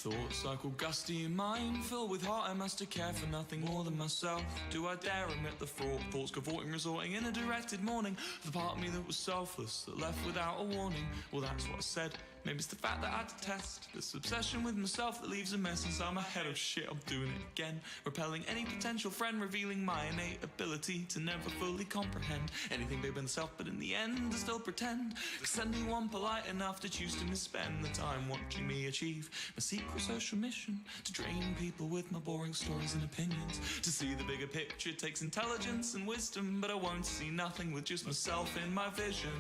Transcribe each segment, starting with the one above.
Thoughts cycle gusty in mind, filled with heart I must care for nothing more than myself. Do I dare admit the fraught thoughts cavorting, resorting in a directed morning? The part of me that was selfless, that left without a warning. Well, that's what I said. Maybe it's the fact that I detest this obsession with myself that leaves a mess inside my head. Oh shit, I'm doing it again. Repelling any potential friend, revealing my innate ability to never fully comprehend anything bigger than self, but in the end I still pretend. Cause anyone polite enough to choose to misspend the time watching me achieve my secret social mission, to drain people with my boring stories and opinions. To see the bigger picture takes intelligence and wisdom, but I won't see nothing with just myself in my vision.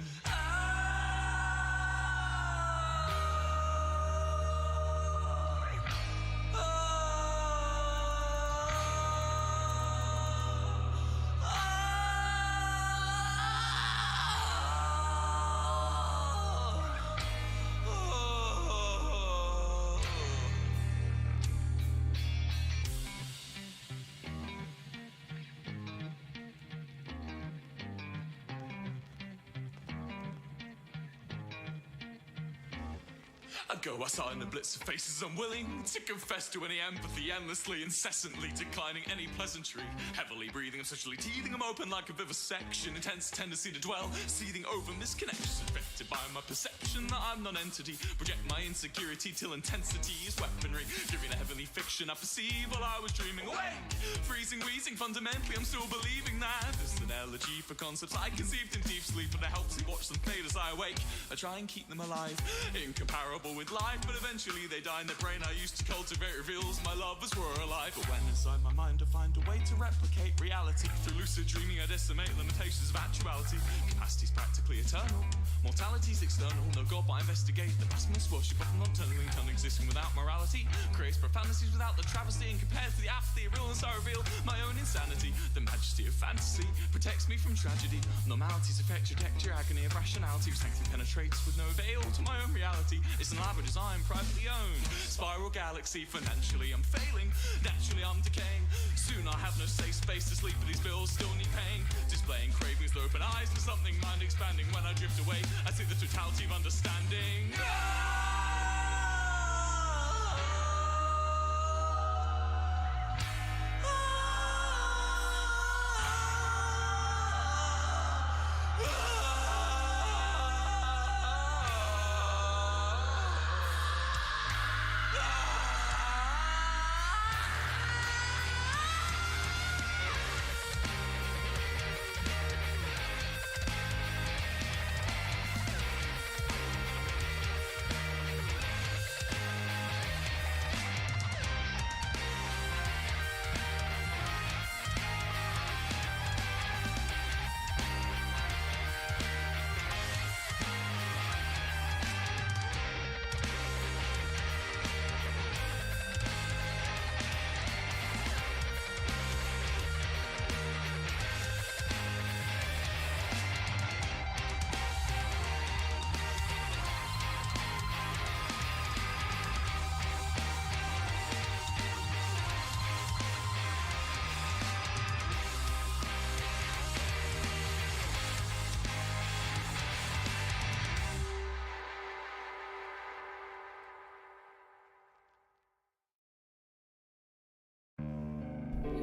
I go outside in the blitz of faces, unwilling to confess to any empathy, endlessly, incessantly declining any pleasantry. Heavily breathing, I'm sexually teething, I'm open like a vivisection. Intense tendency to dwell, seething over misconnections. Affected by my perception that I'm non-entity. Project my insecurity till intensity is weaponry. Giving a heavenly fiction I perceive while I was dreaming awake. Freezing, wheezing, fundamentally I'm still believing that this is an elegy for concepts I conceived in deep sleep, but it helps me watch them fade as I awake. I try and keep them alive, incomparable with life, but eventually they die in the brain I used to cultivate reveals my lovers were alive. But when inside my mind I find a way to replicate reality, through lucid dreaming I decimate limitations of actuality. Capacity's practically eternal, mortality's external. No God but I investigate the blasphemous worship of non-tunneling tongue existing without morality. Creates profanities without the travesty, and compared to the apathy of realness I reveal my own insanity. The majesty of fantasy protects me from tragedy. Normalities affect trajectory, agony of rationality. Sanctity penetrates with no veil to my own reality. It's an elaborate design, privately owned. Spiral galaxy, financially I'm failing. Naturally I'm decaying. Soon I'll have no safe space to sleep, but these bills still need paying. Displaying cravings with open eyes for something mind expanding. When I drift away, I see the totality of understanding.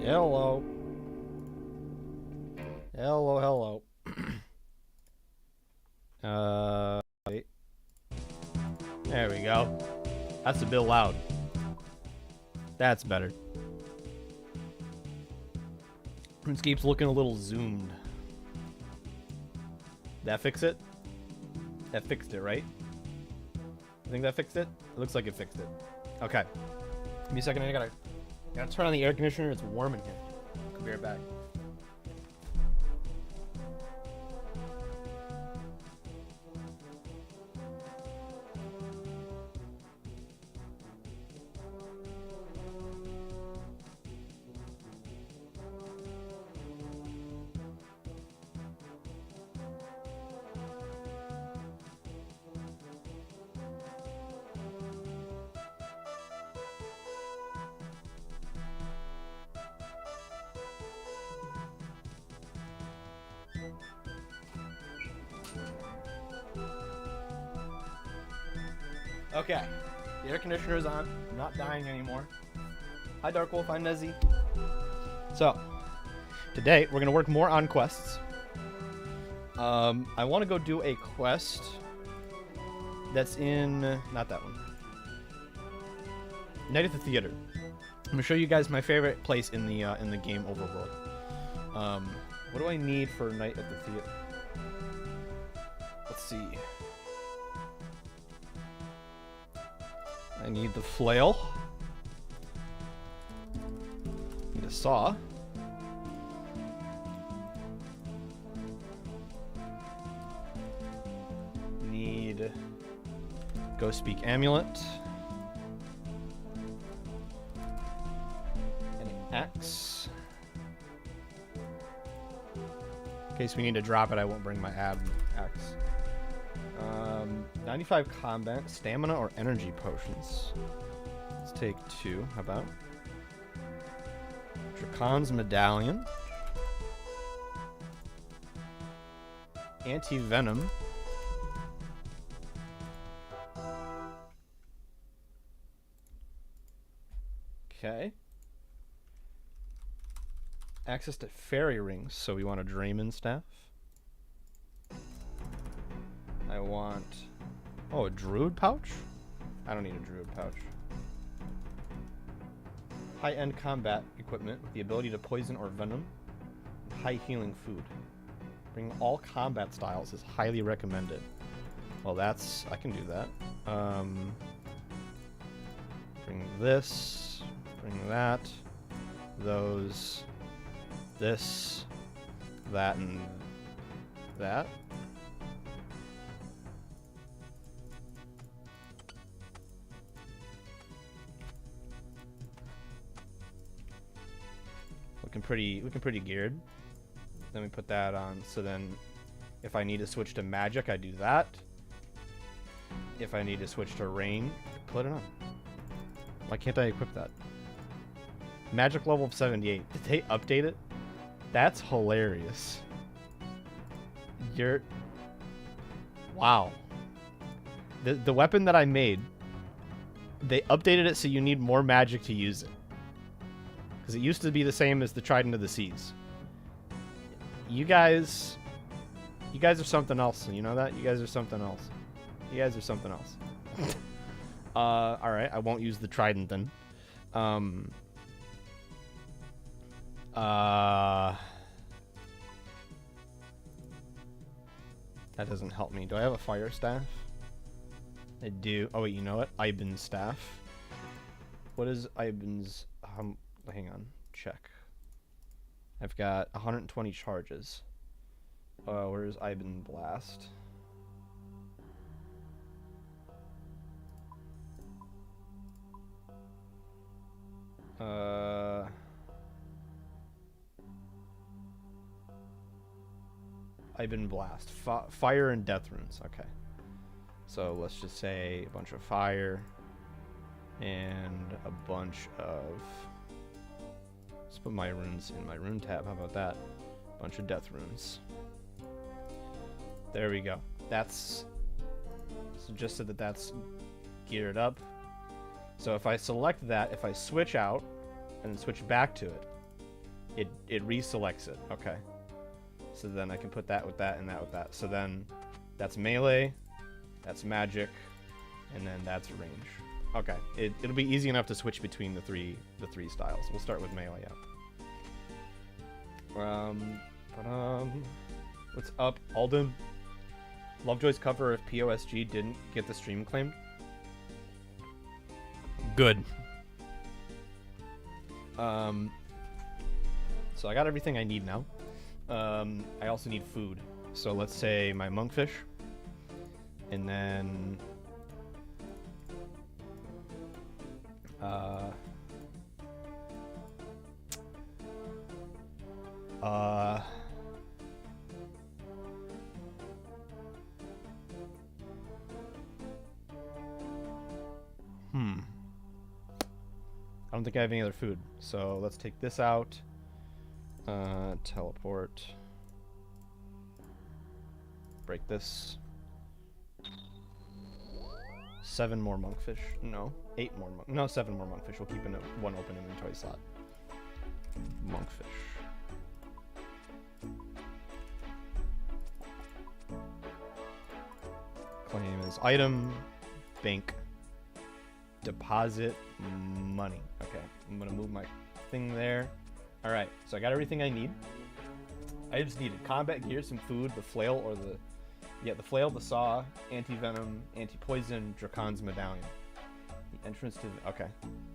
Hello. Hello. Wait. There we go. That's a bit loud. That's better. RuneScape's looking a little zoomed. That fix it? That fixed it, right? I think that fixed it? It looks like it fixed it. Okay. Give me a second, I gotta turn on the air conditioner, it's warm in here. I'll be right back. Okay. The air conditioner is on. I'm not dying anymore. Hi, Dark Wolf. Hi, Nezzy. So, today we're going to work more on quests. I want to go do a quest that's in... not that one. Night at the Theater. I'm going to show you guys my favorite place in the game overworld. What do I need for Night at the Theater? Let's see. I need the flail. Need a saw. Need Go Speak Amulet. An axe. In case we need to drop it, I won't bring my axe. 95 combat, stamina, or energy potions. Let's take 2. How about? Dracon's Medallion. Anti-Venom. Okay. Access to fairy rings, so we want a Draymond staff. I want... oh, a druid pouch? I don't need a druid pouch. High-end combat equipment with the ability to poison or venom. And high healing food. Bring all combat styles is highly recommended. Well, that's... I can do that. Bring this. Bring that. Those. This. That and that. Looking pretty geared. Then we put that on, so then if I need to switch to magic, I do that. If I need to switch to rain, put it on. Why can't I equip that? Magic level of 78. Did they update it? That's hilarious. Wow. The weapon that I made, they updated it so you need more magic to use it. Because it used to be the same as the Trident of the Seas. You guys are something else. You know that? You guys are something else. You guys are something else. Alright, I won't use the Trident then. That doesn't help me. Do I have a fire staff? I do. Oh wait, you know what? Iban's staff. What is Iban's... hang on. Check. I've got 120 charges. Where's Iban Blast? Iban Blast. Fire and death runes. Okay. So let's just say a bunch of fire and a bunch of... let's put my runes in my rune tab. How about that? Bunch of death runes. There we go. That's suggested that that's geared up. So if I select that, if I switch out and then switch back to it, it reselects it. Okay. So then I can put that with that and that with that. So then that's melee, that's magic, and then that's range. Okay. It'll be easy enough to switch between the three styles. We'll start with melee out. What's up, Alden? Lovejoy's cover of POSG didn't get the stream claimed. Good. So I got everything I need now. I also need food. So let's say my monkfish. And then... I don't think I have any other food. So let's take this out. Teleport. Break this. 7 more monkfish. No, 8 more monk. No, 7 more monkfish. We'll keep one open inventory slot. Monkfish. Claim is item, bank, deposit, money. Okay, I'm gonna move my thing there. All right, so I got everything I need. I just needed combat gear, some food, the flail or the flail, the saw, anti-venom, anti-poison, Dracon's medallion. The entrance to okay.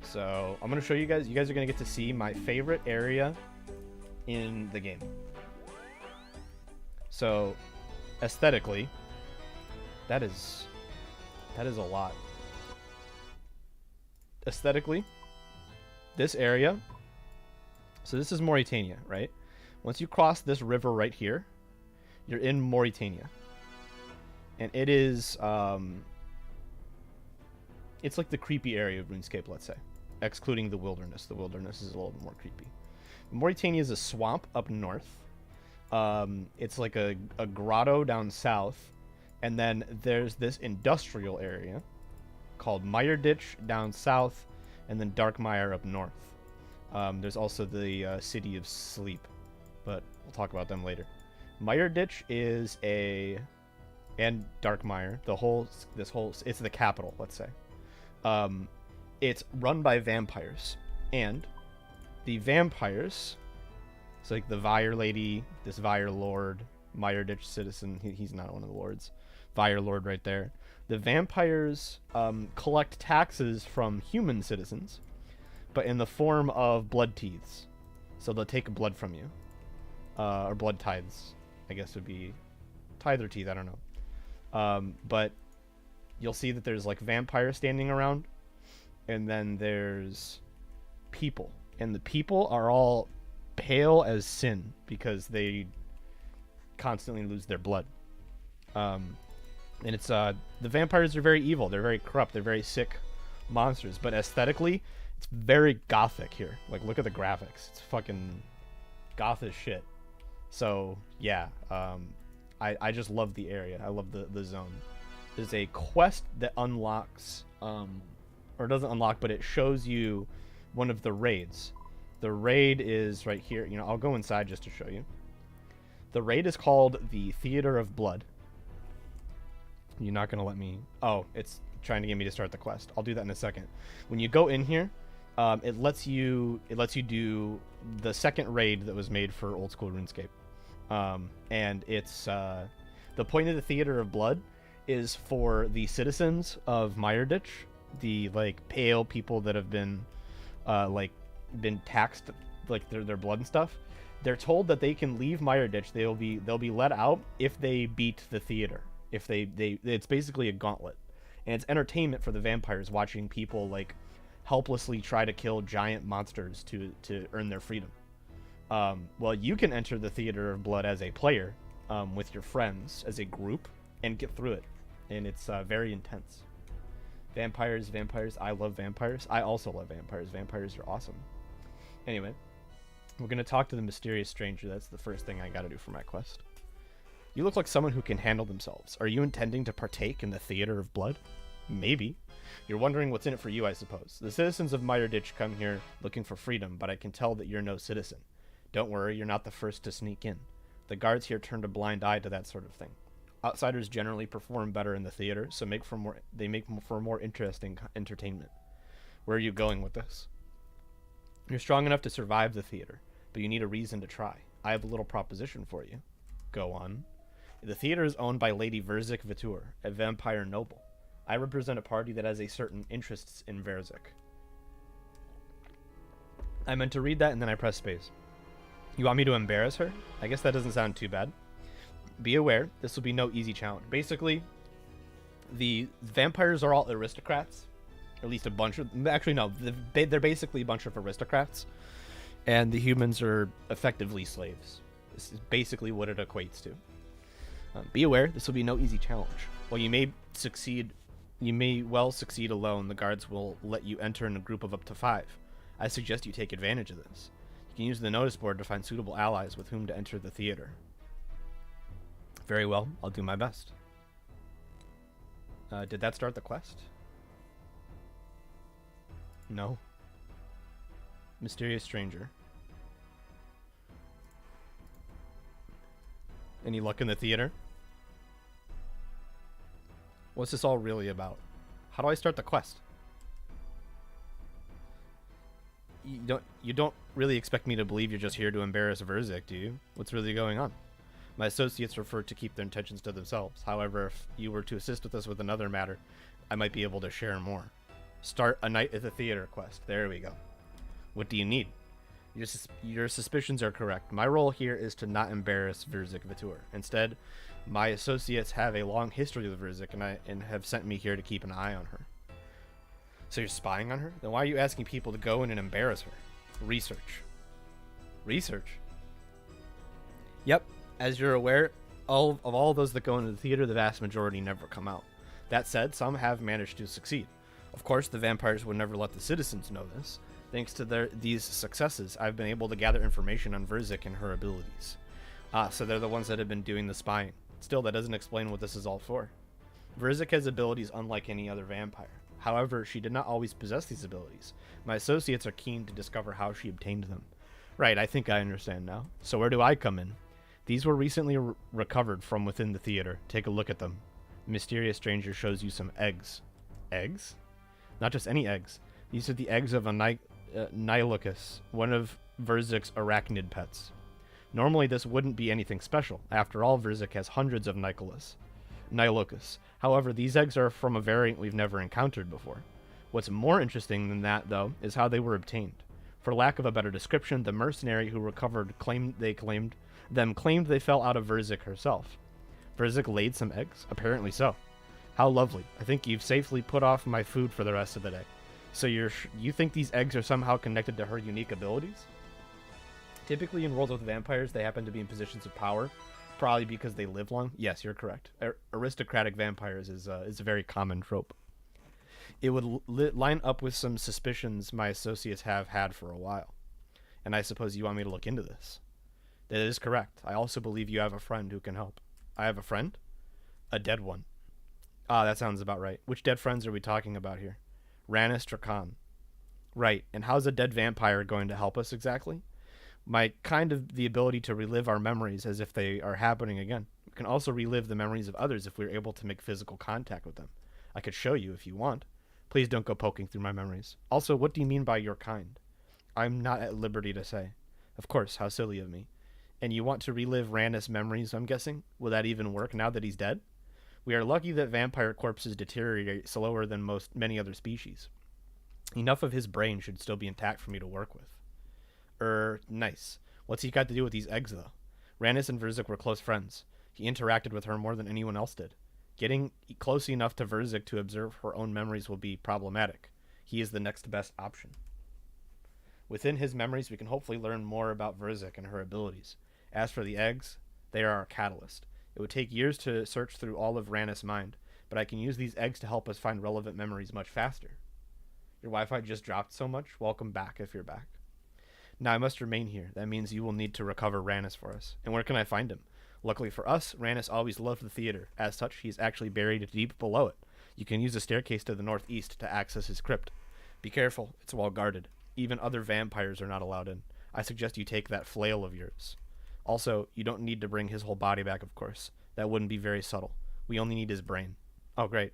So I'm gonna show you guys. You guys are gonna get to see my favorite area in the game. So aesthetically, that is a lot. Aesthetically, this area. So this is Mauritania, right? Once you cross this river right here, you're in Mauritania. And it is, it's like the creepy area of RuneScape, let's say. Excluding the wilderness. The wilderness is a little bit more creepy. Mauritania is a swamp up north. It's like a grotto down south. And then there's this industrial area called Mire Ditch down south. And then Dark Mire up north. There's also the City of Sleep. But we'll talk about them later. Mire Ditch is and Dark Mire, it's the capital, let's say. It's run by vampires, and the vampires, it's like the Vire Lady, this Vire Lord, Mire Ditch Citizen, he's not one of the lords, Vire Lord right there. The vampires collect taxes from human citizens, but in the form of blood teeths. So they'll take blood from you. Or blood tithes, I guess would be tithe or teeth, I don't know. But you'll see that there's like vampires standing around, and then there's people, and the people are all pale as sin because they constantly lose their blood. And it's the vampires are very evil, they're very corrupt, they're very sick monsters, but aesthetically it's very gothic here. Like, look at the graphics, it's fucking goth as shit. So yeah, I just love the area. I love the zone. There's a quest that unlocks, or doesn't unlock, but it shows you one of the raids. The raid is right here. You know, I'll go inside just to show you. The raid is called the Theater of Blood. You're not gonna let me. Oh, it's trying to get me to start the quest. I'll do that in a second. When you go in here, it lets you do the second raid that was made for Old School Runescape. And it's the point of the Theater of Blood is for the citizens of Mire Ditch, the like pale people that have been been taxed, like their blood and stuff. They're told that they can leave Mire Ditch. They'll be let out if they beat the theater. If they it's basically a gauntlet, and it's entertainment for the vampires watching people like helplessly try to kill giant monsters to earn their freedom. Well, you can enter the Theater of Blood as a player, with your friends as a group, and get through it, and it's very intense. Vampires, I love vampires. I also love vampires. Vampires are awesome. Anyway, we're gonna talk to the mysterious stranger. That's the first thing I gotta do for my quest. You look like someone who can handle themselves. Are you intending to partake in the Theater of Blood? Maybe. You're wondering what's in it for you, I suppose. The citizens of Mire Ditch come here looking for freedom, but I can tell that you're no citizen. Don't worry, you're not the first to sneak in. The guards here turned a blind eye to that sort of thing. Outsiders generally perform better in the theater, so they make for more interesting entertainment. Where are you going with this? You're strong enough to survive the theater, but you need a reason to try. I have a little proposition for you. Go on. The theater is owned by Lady Verzik Vitur, a vampire noble. I represent a party that has a certain interests in Verzik. I meant to read that and then I pressed space. You want me to embarrass her? I guess that doesn't sound too bad. Be aware, this will be no easy challenge. Basically, the vampires are all aristocrats. At least a bunch of... Actually, no. They're basically a bunch of aristocrats. And the humans are effectively slaves. This is basically what it equates to. Be aware, this will be no easy challenge. While you may well succeed alone, the guards will let you enter in a group of up to 5. I suggest you take advantage of this. You can use the notice board to find suitable allies with whom to enter the theater. Very well, I'll do my best. Did that start the quest? No. Mysterious stranger. Any luck in the theater? What's this all really about? How do I start the quest? You don't really expect me to believe you're just here to embarrass Verzik, do you? What's really going on? My associates prefer to keep their intentions to themselves. However, if you were to assist with us with another matter, I might be able to share more. Start a night at the theater quest. There we go. What do you need? Your suspicions are correct. My role here is to not embarrass Verzik Vitur. Instead, my associates have a long history with Verzik and have sent me here to keep an eye on her. So you're spying on her? Then why are you asking people to go in and embarrass her? Research. Research? Yep. As you're aware, of all those that go into the theater, the vast majority never come out. That said, some have managed to succeed. Of course, the vampires would never let the citizens know this. Thanks to these successes, I've been able to gather information on Verzik and her abilities. So they're the ones that have been doing the spying. Still, that doesn't explain what this is all for. Verzik has abilities unlike any other vampire. However, she did not always possess these abilities. My associates are keen to discover how she obtained them. Right, I think I understand now. So where do I come in? These were recently recovered from within the theater. Take a look at them. Mysterious stranger shows you some eggs. Eggs? Not just any eggs. These are the eggs of a Nilocus, one of Verzik's arachnid pets. Normally this wouldn't be anything special. After all, Verzik has hundreds of Nilocus. However, these eggs are from a variant we've never encountered before. What's more interesting than that, though, is how they were obtained. For lack of a better description, the mercenary who recovered claimed they fell out of Verzik herself. Verzik laid some eggs? Apparently so. How lovely. I think you've safely put off my food for the rest of the day. So you think these eggs are somehow connected to her unique abilities? Typically in worlds with vampires, they happen to be in positions of power, probably because they live long. Yes, you're correct. Aristocratic vampires is a very common trope. It would line up with some suspicions my associates have had for a while. And I suppose you want me to look into this. That is correct. I also believe you have a friend who can help. I have a friend? A dead one. Ah, that sounds about right. Which dead friends are we talking about here? Rannis Drakan. Right, and how's a dead vampire going to help us exactly? The ability to relive our memories as if they are happening again. We can also relive the memories of others if we're able to make physical contact with them. I could show you if you want. Please don't go poking through my memories. Also, what do you mean by your kind? I'm not at liberty to say. Of course, how silly of me. And you want to relive Rannis' memories, I'm guessing? Will that even work now that he's dead? We are lucky that vampire corpses deteriorate slower than many other species. Enough of his brain should still be intact for me to work with. Nice. What's he got to do with these eggs, though? Rannis and Verzik were close friends. He interacted with her more than anyone else did. Getting close enough to Verzik to observe her own memories will be problematic. He is the next best option. Within his memories, we can hopefully learn more about Verzik and her abilities. As for the eggs, they are our catalyst. It would take years to search through all of Rannis' mind, but I can use these eggs to help us find relevant memories much faster. Your Wi-Fi just dropped so much? Welcome back if you're back. Now I must remain here. That means you will need to recover Rannis for us. And where can I find him? Luckily for us, Rannis always loved the theater. As such, he's actually buried deep below it. You can use a staircase to the northeast to access his crypt. Be careful, it's well guarded. Even other vampires are not allowed in. I suggest you take that flail of yours. Also, you don't need to bring his whole body back, of course. That wouldn't be very subtle. We only need his brain. Oh, great.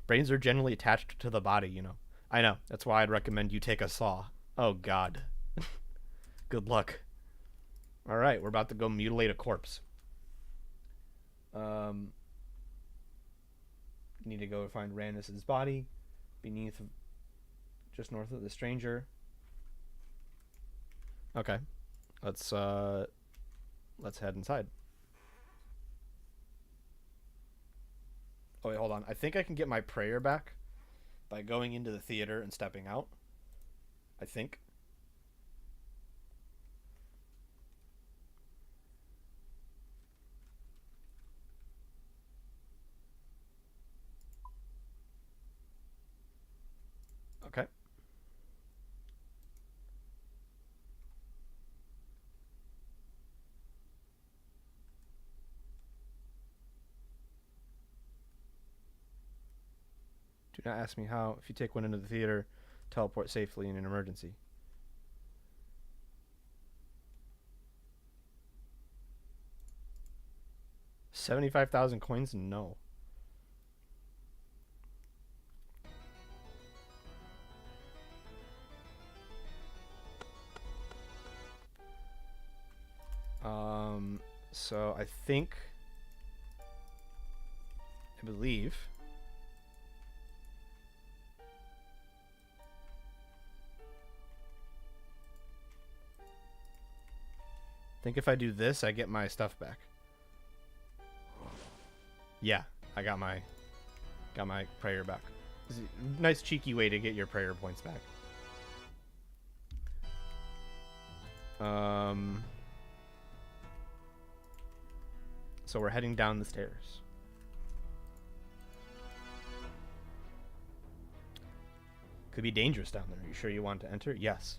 Brains are generally attached to the body, you know. I know. That's why I'd recommend you take a saw. Oh, God. Good luck. Alright, we're about to go mutilate a corpse. Need to go find Rannis' body. Beneath, just north of the stranger. Okay. Let's head inside. Oh, wait, hold on. I think I can get my prayer back by going into the theater and stepping out. I think. Okay. Do not ask me how. If you take one into the theater, teleport safely in an emergency. $75,000 coins? No. So I believe if I do this, I get my stuff back. Yeah, I got my prayer back. It's a nice cheeky way to get your prayer points back. So we're heading down the stairs. Could be dangerous down there. Are you sure you want to enter? Yes.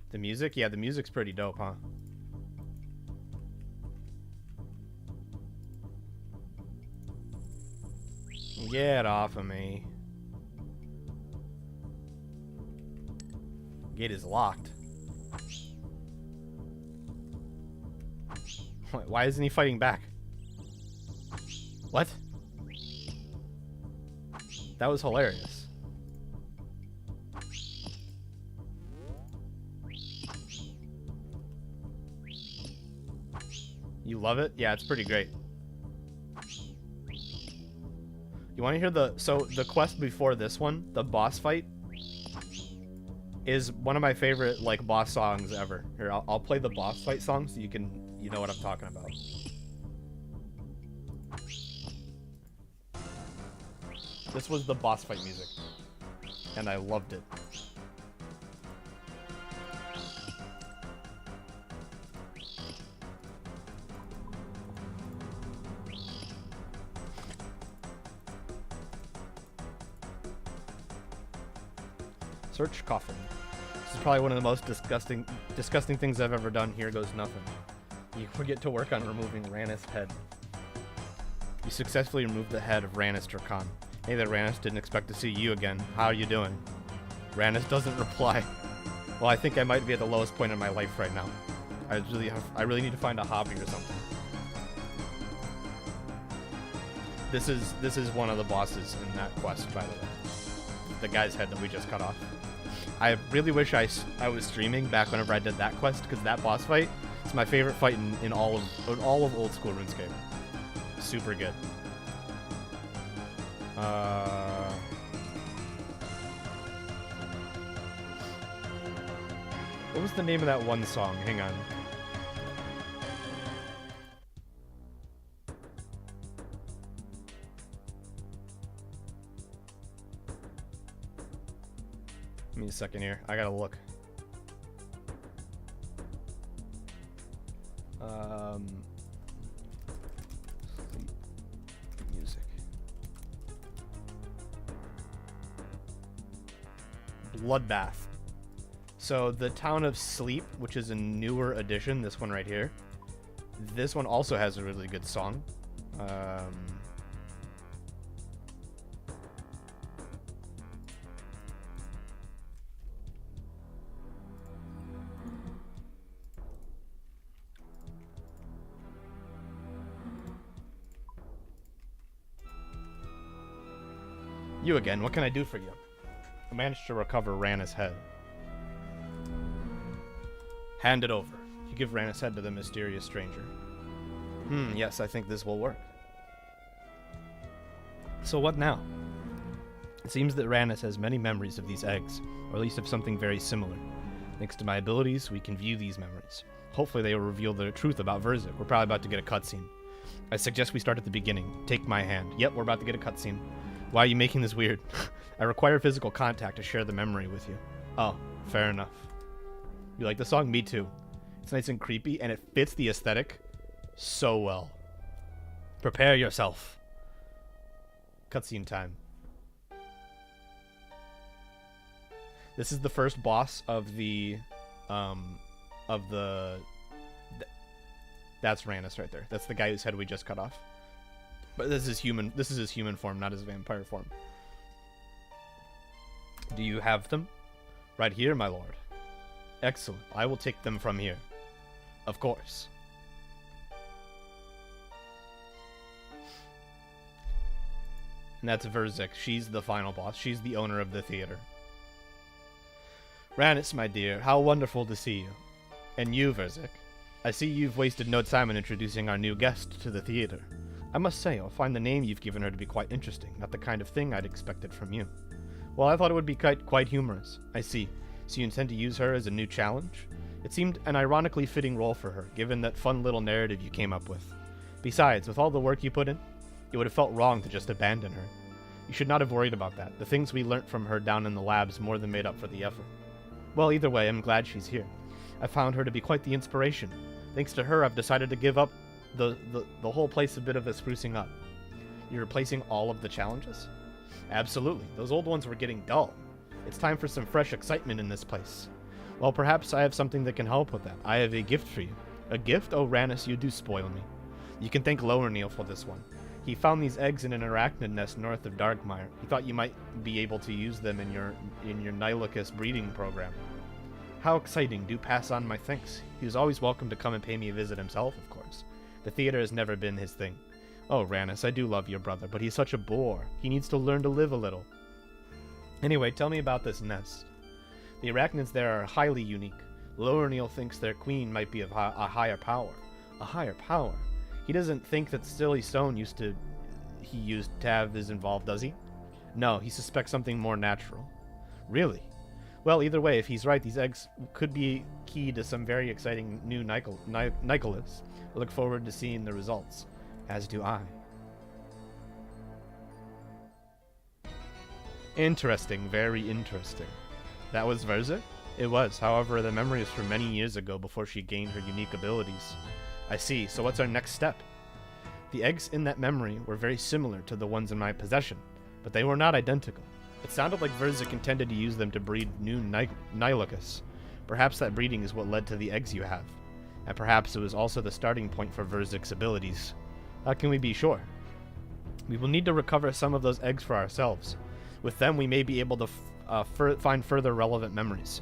The music? Yeah, the music's pretty dope, huh? Get off of me. Gate is locked. Why isn't he fighting back? What? That was hilarious. You love it? Yeah, it's pretty great. You want to hear the quest before this one, the boss fight, is one of my favorite like boss songs ever. Here, I'll play the boss fight song so you know what I'm talking about. This was the boss fight music, and I loved it. Search coffin. This is probably one of the most disgusting things I've ever done. Here goes nothing. You get to work on removing Rannis' head. You successfully removed the head of Rannis Turkan. Hey there, Rannis. Didn't expect to see you again. How are you doing? Rannis doesn't reply. Well, I think I might be at the lowest point in my life right now. I really need to find a hobby or something. This is one of the bosses in that quest, by the way. The guy's head that we just cut off. I really wish I was streaming back whenever I did that quest, because that boss fight is my favorite fight in all of Old School Runescape. Super good. What was the name of that one song? Hang on. Give me a second here. I gotta look. Music. Bloodbath. So the Town of Sleep, which is a newer edition, this one right here. This one also has a really good song. You again. What can I do for you? I managed to recover Rannis' head. Hand it over. You give Rannis' head to the mysterious stranger. Yes, I think this will work. So what now? It seems that Rannis has many memories of these eggs, or at least of something very similar. Thanks to my abilities, we can view these memories. Hopefully they will reveal the truth about Verzik. We're probably about to get a cutscene. I suggest we start at the beginning. Take my hand. Yep, we're about to get a cutscene. Why are you making this weird? I require physical contact to share the memory with you. Oh, fair enough. You like the song? Me too. It's nice and creepy, and it fits the aesthetic so well. Prepare yourself. Cutscene time. This is the first boss of the... That's Rannis right there. That's the guy whose head we just cut off. But this is his human form, not his vampire form. Do you have them? Right here, my lord. Excellent. I will take them from here. Of course. And that's Verzik. She's the final boss. She's the owner of the theater. Rannis, my dear, how wonderful to see you. And you, Verzik. I see you've wasted no time in introducing our new guest to the theater. I must say, I'll find the name you've given her to be quite interesting, not the kind of thing I'd expected from you. Well, I thought it would be quite humorous. I see. So you intend to use her as a new challenge? It seemed an ironically fitting role for her, given that fun little narrative you came up with. Besides, with all the work you put in, it would have felt wrong to just abandon her. You should not have worried about that. The things we learnt from her down in the labs more than made up for the effort. Well, either way, I'm glad she's here. I found her to be quite the inspiration. Thanks to her, I've decided to give up the whole place a bit of a sprucing up. You're replacing all of the challenges? Absolutely. Those old ones were getting dull. It's time for some fresh excitement in this place. Well, perhaps I have something that can help with that. I have a gift for you. A gift? Oh, Rannis, you do spoil me. You can thank Lower Neil for this one. He found these eggs in an arachnid nest north of Darkmire. He thought you might be able to use them in your Nilocus breeding program. How exciting. Do pass on my thanks. He was always welcome to come and pay me a visit himself, of course. The theater has never been his thing. Oh, Rannis, I do love your brother, but he's such a bore. He needs to learn to live a little. Anyway, tell me about this nest. The arachnids there are highly unique. Lower Neil thinks their queen might be of a higher power. A higher power? He doesn't think that Silly Stone used to have is involved, does he? No, he suspects something more natural. Really? Well, either way, if he's right, these eggs could be key to some very exciting new Nicholas. I look forward to seeing the results. As do I. Interesting, very interesting. That was Verzik? It was, however, the memory is from many years ago before she gained her unique abilities. I see, so what's our next step? The eggs in that memory were very similar to the ones in my possession, but they were not identical. It sounded like Verzik intended to use them to breed new Nilocus. Perhaps that breeding is what led to the eggs you have. And perhaps it was also the starting point for Verzik's abilities. How can we be sure? We will need to recover some of those eggs for ourselves. With them, we may be able to find further relevant memories.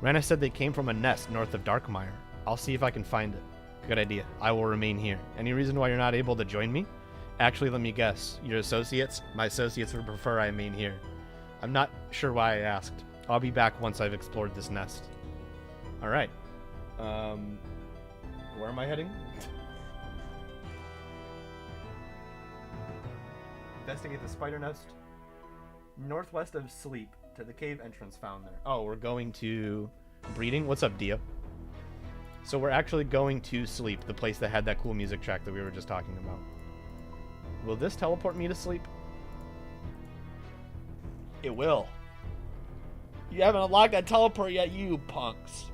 Rana said they came from a nest north of Darkmire. I'll see if I can find it. Good idea. I will remain here. Any reason why you're not able to join me? Actually, let me guess. Your associates? My associates would prefer I remain here. I'm not sure why I asked. I'll be back once I've explored this nest. Alright. Where am I heading? Investigate the spider nest. Northwest of Sleep, to the cave entrance found there. Oh, we're going to breeding? What's up, Dio? So we're actually going to Sleep, the place that had that cool music track that we were just talking about. Will this teleport me to Sleep? It will. You haven't unlocked that teleport yet, you punks.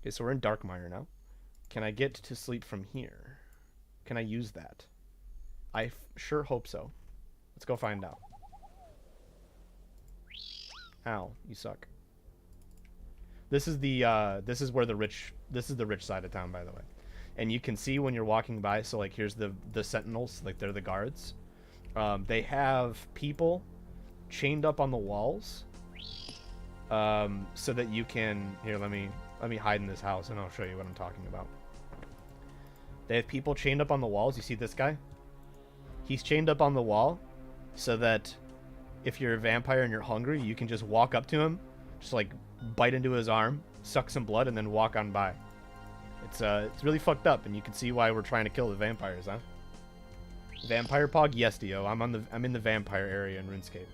Okay, so we're in Darkmire now. Can I get to Sleep from here? Can I use that? I sure hope so. Let's go find out. Ow, you suck. This is the where the rich side of town, by the way. And you can see when you're walking by, so like here's the sentinels, like they're the guards. They have people chained up on the walls. So that you can let me hide in this house and I'll show you what I'm talking about. They have people chained up on the walls. You see this guy? He's chained up on the wall so that if you're a vampire and you're hungry, you can just walk up to him, just like bite into his arm, suck some blood, and then walk on by. It's really fucked up, and you can see why we're trying to kill the vampires, huh? Vampire Pog? Yes, Dio. I'm in the vampire area in RuneScape.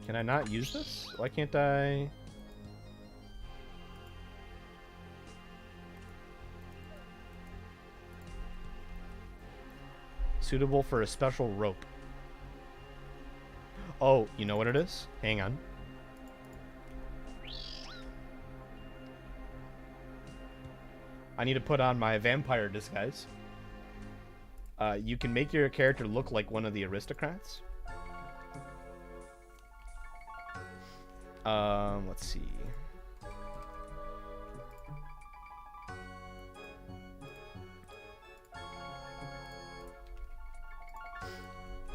Can I not use this? Why can't I? Suitable for a special rope. Oh, you know what it is? Hang on. I need to put on my vampire disguise. You can make your character look like one of the aristocrats. Let's see.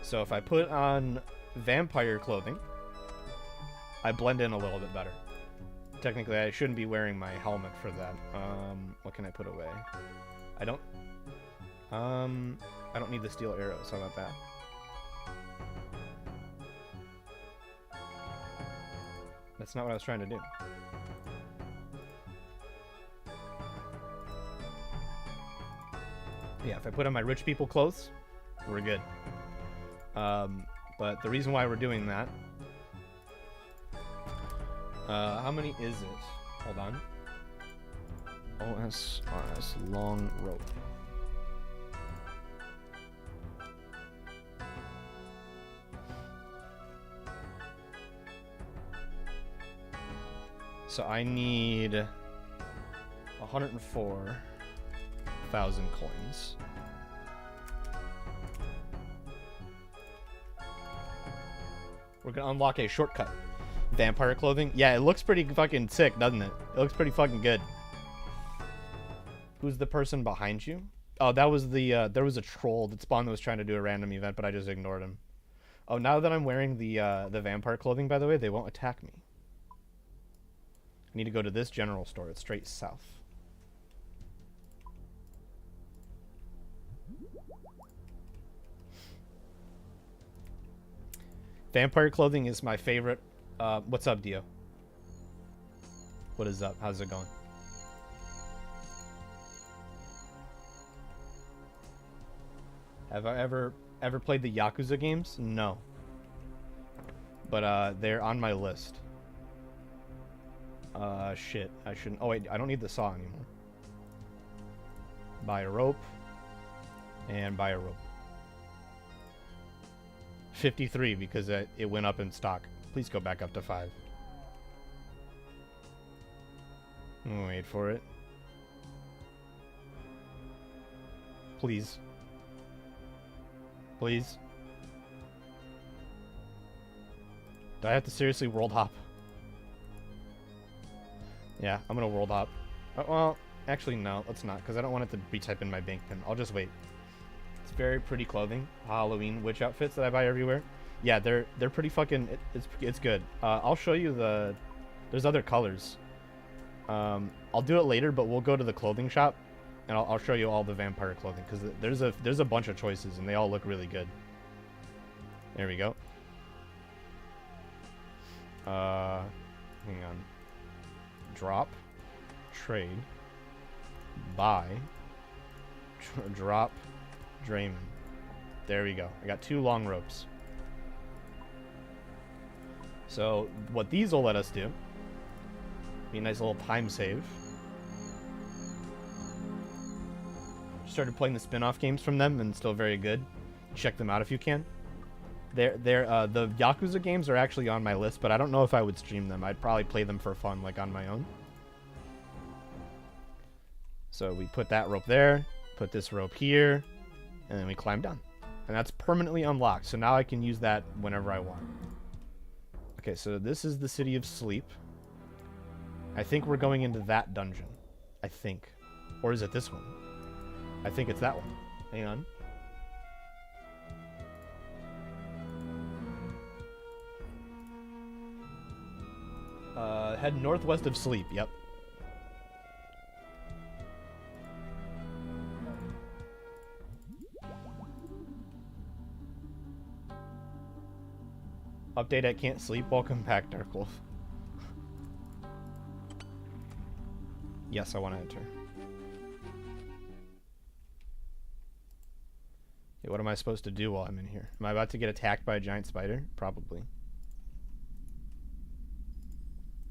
So if I put on vampire clothing, I blend in a little bit better. Technically, I shouldn't be wearing my helmet for that. What can I put away? I don't need the steel arrows. How about that? That's not what I was trying to do. Yeah, if I put on my rich people clothes, we're good. But the reason why we're doing that... how many is it? Hold on. OSRS, long rope. So I need 104,000 coins. We're gonna unlock a shortcut. Vampire clothing? Yeah, it looks pretty fucking sick, doesn't it? It looks pretty fucking good. Who's the person behind you? Oh, that was the, there was a troll that spawned that was trying to do a random event, but I just ignored him. Oh, now that I'm wearing the vampire clothing, by the way, they won't attack me. I need to go to this general store. It's straight south. Vampire clothing is my favorite. What's up, Dio? What is up? How's it going? Have I ever played the Yakuza games? No. But they're on my list. Shit. I shouldn't. Oh wait, I don't need the saw anymore. Buy a rope. And buy a rope. 53 because it went up in stock. Please go back up to 5. Wait for it. Please. Please. Do I have to seriously world hop? Yeah, I'm gonna world hop. Well, actually no, let's not, because I don't want it to retype in my bank pin. I'll just wait. It's very pretty clothing. Halloween witch outfits that I buy everywhere. Yeah, they're pretty fucking... It's good. I'll show you the... There's other colors. I'll do it later, but we'll go to the clothing shop, and I'll show you all the vampire clothing, because there's a bunch of choices, and they all look really good. There we go. Hang on. Drop. Trade. Buy. Drop. Draymond. There we go. I got 2 long ropes. So what these will let us do, be a nice little time save. Started playing the spin-off games from them and still very good. Check them out if you can. The Yakuza games are actually on my list, but I don't know if I would stream them. I'd probably play them for fun, like on my own. So we put that rope there, put this rope here, and then we climb down. And that's permanently unlocked, so now I can use that whenever I want. Okay, so this is the City of Sleep. I think we're going into that dungeon. I think. Or is it this one? I think it's that one. Hang on. Head northwest of Sleep, yep. Update, I can't sleep. Welcome back, Darkwolf. Yes, I want to enter. Okay, what am I supposed to do while I'm in here? Am I about to get attacked by a giant spider? Probably.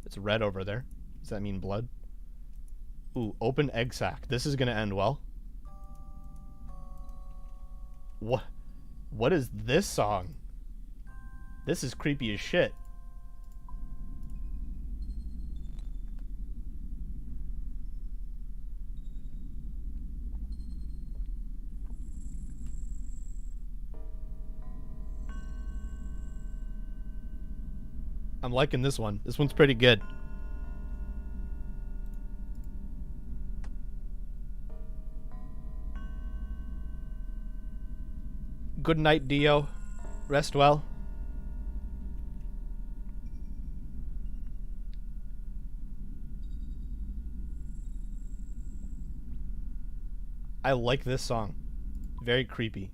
It's red over there. Does that mean blood? Ooh, open egg sac. This is gonna end well. What is this song? This is creepy as shit. I'm liking this one. This one's pretty good. Good night, Dio. Rest well. I like this song. Very creepy.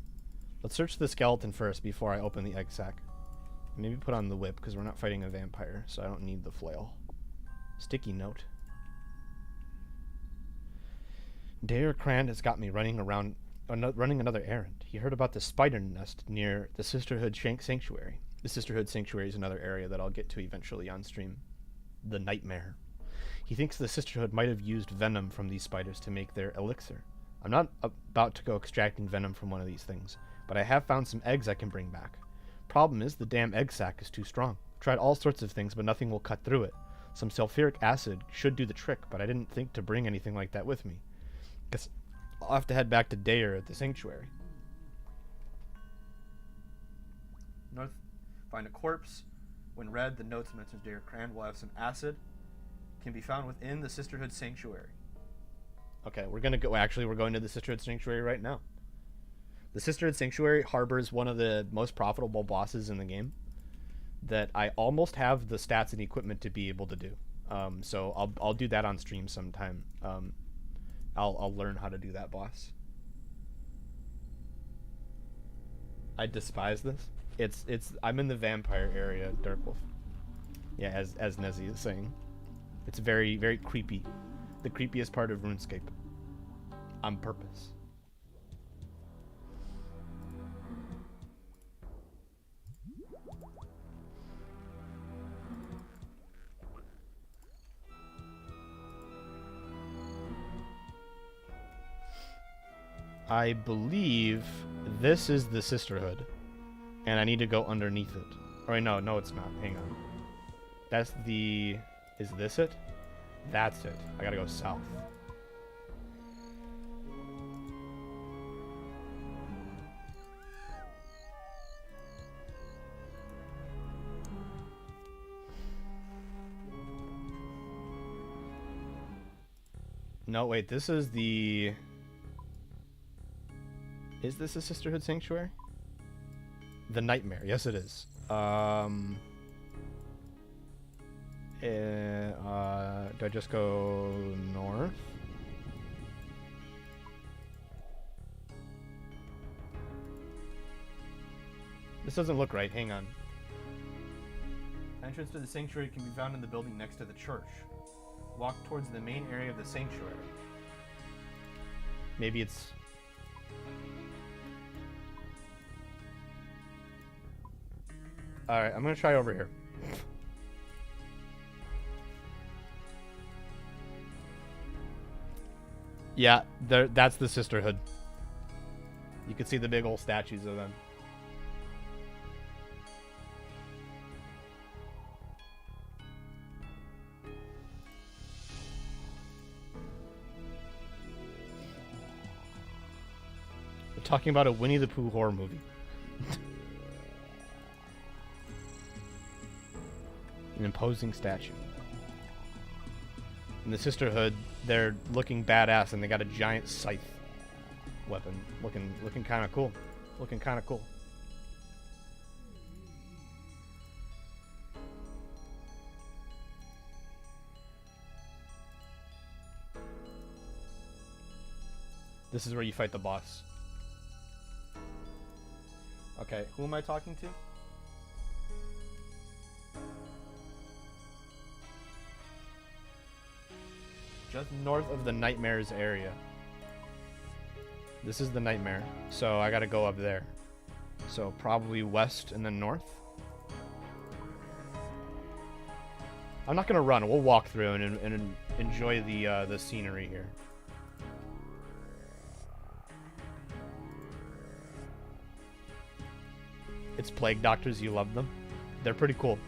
Let's search the skeleton first before I open the egg sack. Maybe put on the whip because we're not fighting a vampire, so I don't need the flail. Sticky note. Dare Crand has got me running another errand. He heard about the spider nest near the Sisterhood Sanctuary. The Sisterhood Sanctuary is another area that I'll get to eventually on stream. The Nightmare. He thinks the Sisterhood might have used venom from these spiders to make their elixir. I'm not about to go extracting venom from one of these things, but I have found some eggs I can bring back. Problem is, the damn egg sac is too strong. Tried all sorts of things, but nothing will cut through it. Some sulfuric acid should do the trick, but I didn't think to bring anything like that with me. Guess I'll have to head back to Dayer at the sanctuary. North, find a corpse. When read, the notes mentions Dayer Crand will have some acid. Can be found within the Sisterhood Sanctuary. Okay, we're going to the Sisterhood Sanctuary right now. The Sisterhood Sanctuary harbors one of the most profitable bosses in the game that I almost have the stats and equipment to be able to do. So I'll do that on stream sometime. I'll learn how to do that boss. I despise this. I'm in the vampire area, Darkwolf. Yeah, as Nezzy is saying. It's very, very creepy. The creepiest part of RuneScape. On purpose. I believe this is the Sisterhood. And I need to go underneath it. Or wait, no, it's not. Hang on. That's the... Is this it? That's it. I gotta go south. No, wait, this is the... Is this a Sisterhood Sanctuary? The Nightmare. Yes, it is. Do I just go north? This doesn't look right. Hang on. Entrance to the sanctuary can be found in the building next to the church. Walk towards the main area of the sanctuary. Maybe it's... Alright, I'm gonna try over here. Yeah, that's the Sisterhood. You can see the big old statues of them. We're talking about a Winnie the Pooh horror movie. An imposing statue. In the Sisterhood, they're looking badass, and they got a giant scythe weapon, looking kind of cool. Looking kind of cool. This is where you fight the boss. Okay, who am I talking to? Just north of the Nightmares area. This is the Nightmare, so I gotta go up there. So probably west and then north. I'm not gonna run. We'll walk through and enjoy the scenery here. It's Plague Doctors. You love them. They're pretty cool.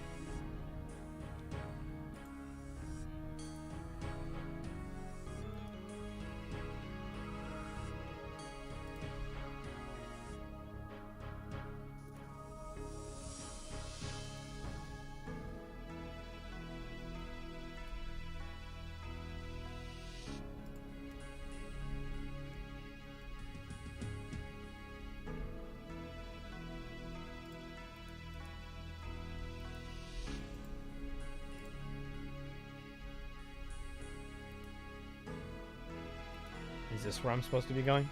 Is this where I'm supposed to be going?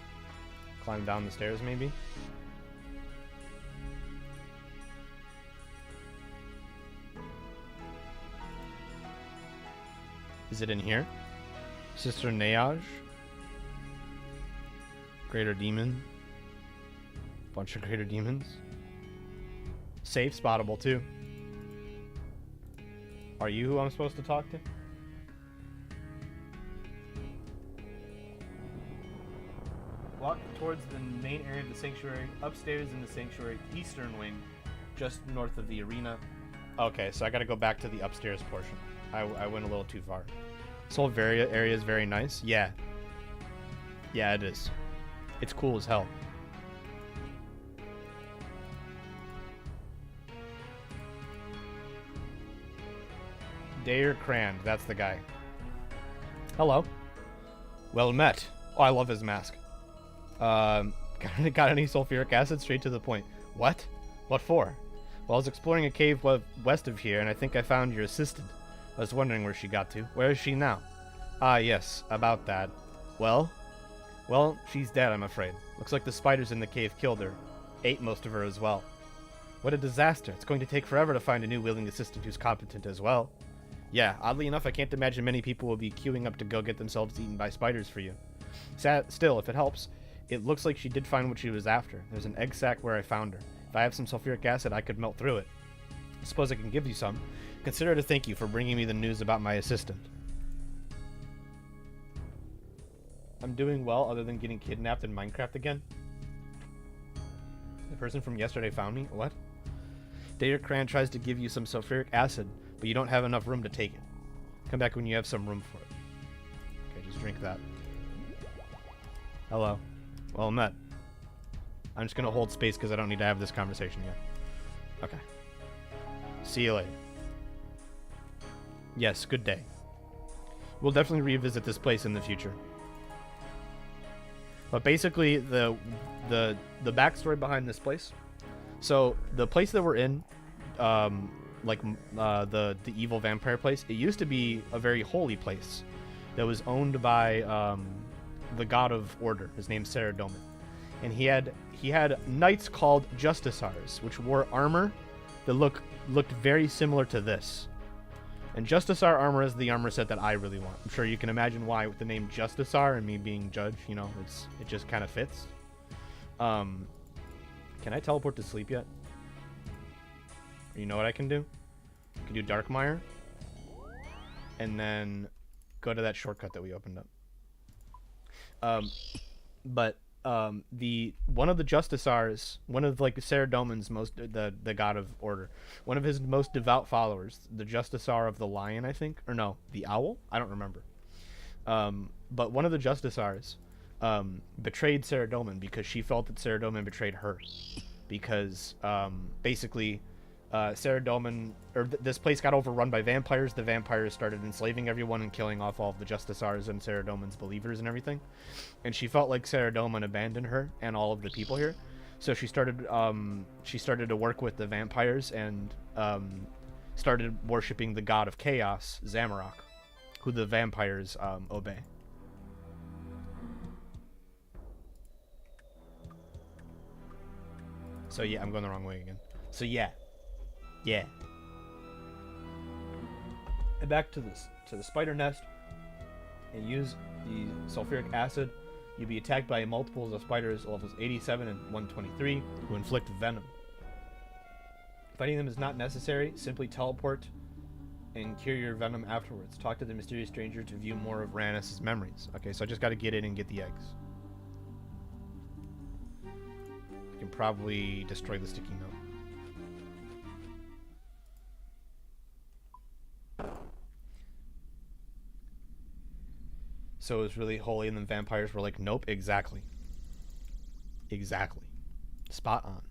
Climb down the stairs, maybe? Is it in here? Sister Neage? Greater Demon? Bunch of Greater Demons? Safe spottable, too. Are you who I'm supposed to talk to? Walk towards the main area of the sanctuary, upstairs in the sanctuary, eastern wing, just north of the arena. Okay, so I gotta go back to the upstairs portion. I went a little too far. This whole area is very nice. Yeah. Yeah, it is. It's cool as hell. Dare Crand, that's the guy. Hello. Well met. Oh, I love his mask. Got any sulfuric acid? Straight to the point. What? What for? Well, I was exploring a cave west of here, and I think I found your assistant. I was wondering where she got to. Where is she now? Ah, yes, about that. Well? Well, she's dead, I'm afraid. Looks like the spiders in the cave killed her. Ate most of her as well. What a disaster. It's going to take forever to find a new willing assistant who's competent as well. Yeah, oddly enough, I can't imagine many people will be queuing up to go get themselves eaten by spiders for you. Still, if it helps, it looks like she did find what she was after. There's an egg sac where I found her. If I have some sulfuric acid, I could melt through it. I suppose I can give you some. Consider it a thank you for bringing me the news about my assistant. I'm doing well other than getting kidnapped in Minecraft again. The person from yesterday found me? What? Dare Cran tries to give you some sulfuric acid, but you don't have enough room to take it. Come back when you have some room for it. Okay, just drink that. Hello. Well met. I'm just gonna hold space because I don't need to have this conversation yet. Okay. See you later. Yes, good day. We'll definitely revisit this place in the future. But basically, the backstory behind this place. So the place that we're in, the evil vampire place, it used to be a very holy place that was owned by the god of order. His name's Saradomin, and he had knights called Justicars, which wore armor that looked very similar to this. And Justicar armor is the armor set that I really want. I'm sure you can imagine why with the name Justicar and me being judge. You know, it just kind of fits. Can I teleport to sleep yet? You know what I can do? I can do Darkmire, and then go to that shortcut that we opened up. One of the Justicars, one of like Saradomin's the god of order, one of his most devout followers, the Justicar of the lion, I think, or no, the owl, I don't remember. But one of the Justicars betrayed Saradomin because she felt that Saradomin betrayed her, because basically Saradomin, this place got overrun by vampires. The vampires started enslaving everyone and killing off all of the Justicars and Saradomin's believers and everything. And she felt like Saradomin abandoned her and all of the people here. So she started to work with the vampires and started worshipping the god of chaos, Zamorak, who the vampires obey. So yeah, I'm going the wrong way again. So yeah. Yeah. And back to the spider nest, and use the sulfuric acid. You'll be attacked by multiples of spiders levels 87 and 123 who inflict venom. Fighting them is not necessary. Simply teleport and cure your venom afterwards. Talk to the mysterious stranger to view more of Rannis' memories. Okay, so I just got to get in and get the eggs. I can probably destroy the sticky note. So it was really holy, and then vampires were like, nope, exactly. Exactly. Spot on.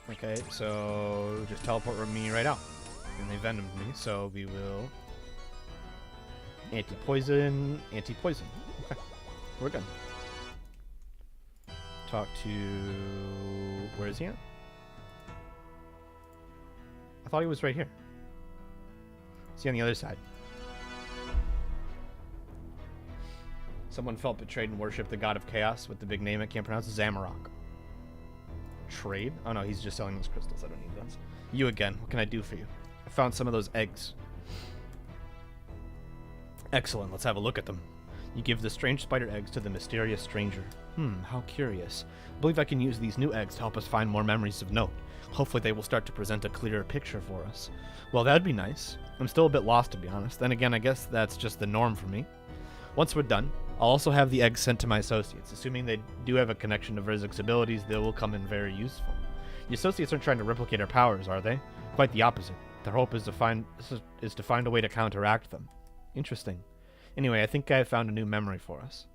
Okay, so just teleport me right out. And they venomed me, so we will anti-poison. Okay, we're good. Talk to Where is he at? I thought he was right here. Is he on the other side? Someone felt betrayed and worshipped the god of chaos with the big name I can't pronounce. Zamarok. Trade? Oh no, he's just selling those crystals. I don't need those. You again. What can I do for you? I found some of those eggs. Excellent. Let's have a look at them. You give the strange spider eggs to the mysterious stranger. How curious. I believe I can use these new eggs to help us find more memories of note. Hopefully they will start to present a clearer picture for us. Well, that'd be nice. I'm still a bit lost, to be honest. Then again, I guess that's just the norm for me. Once we're done, I'll also have the eggs sent to my associates. Assuming they do have a connection to Verzik's abilities, they will come in very useful. The associates aren't trying to replicate our powers, are they? Quite the opposite. Their hope is to find a way to counteract them. Interesting. Anyway, I think I have found a new memory for us.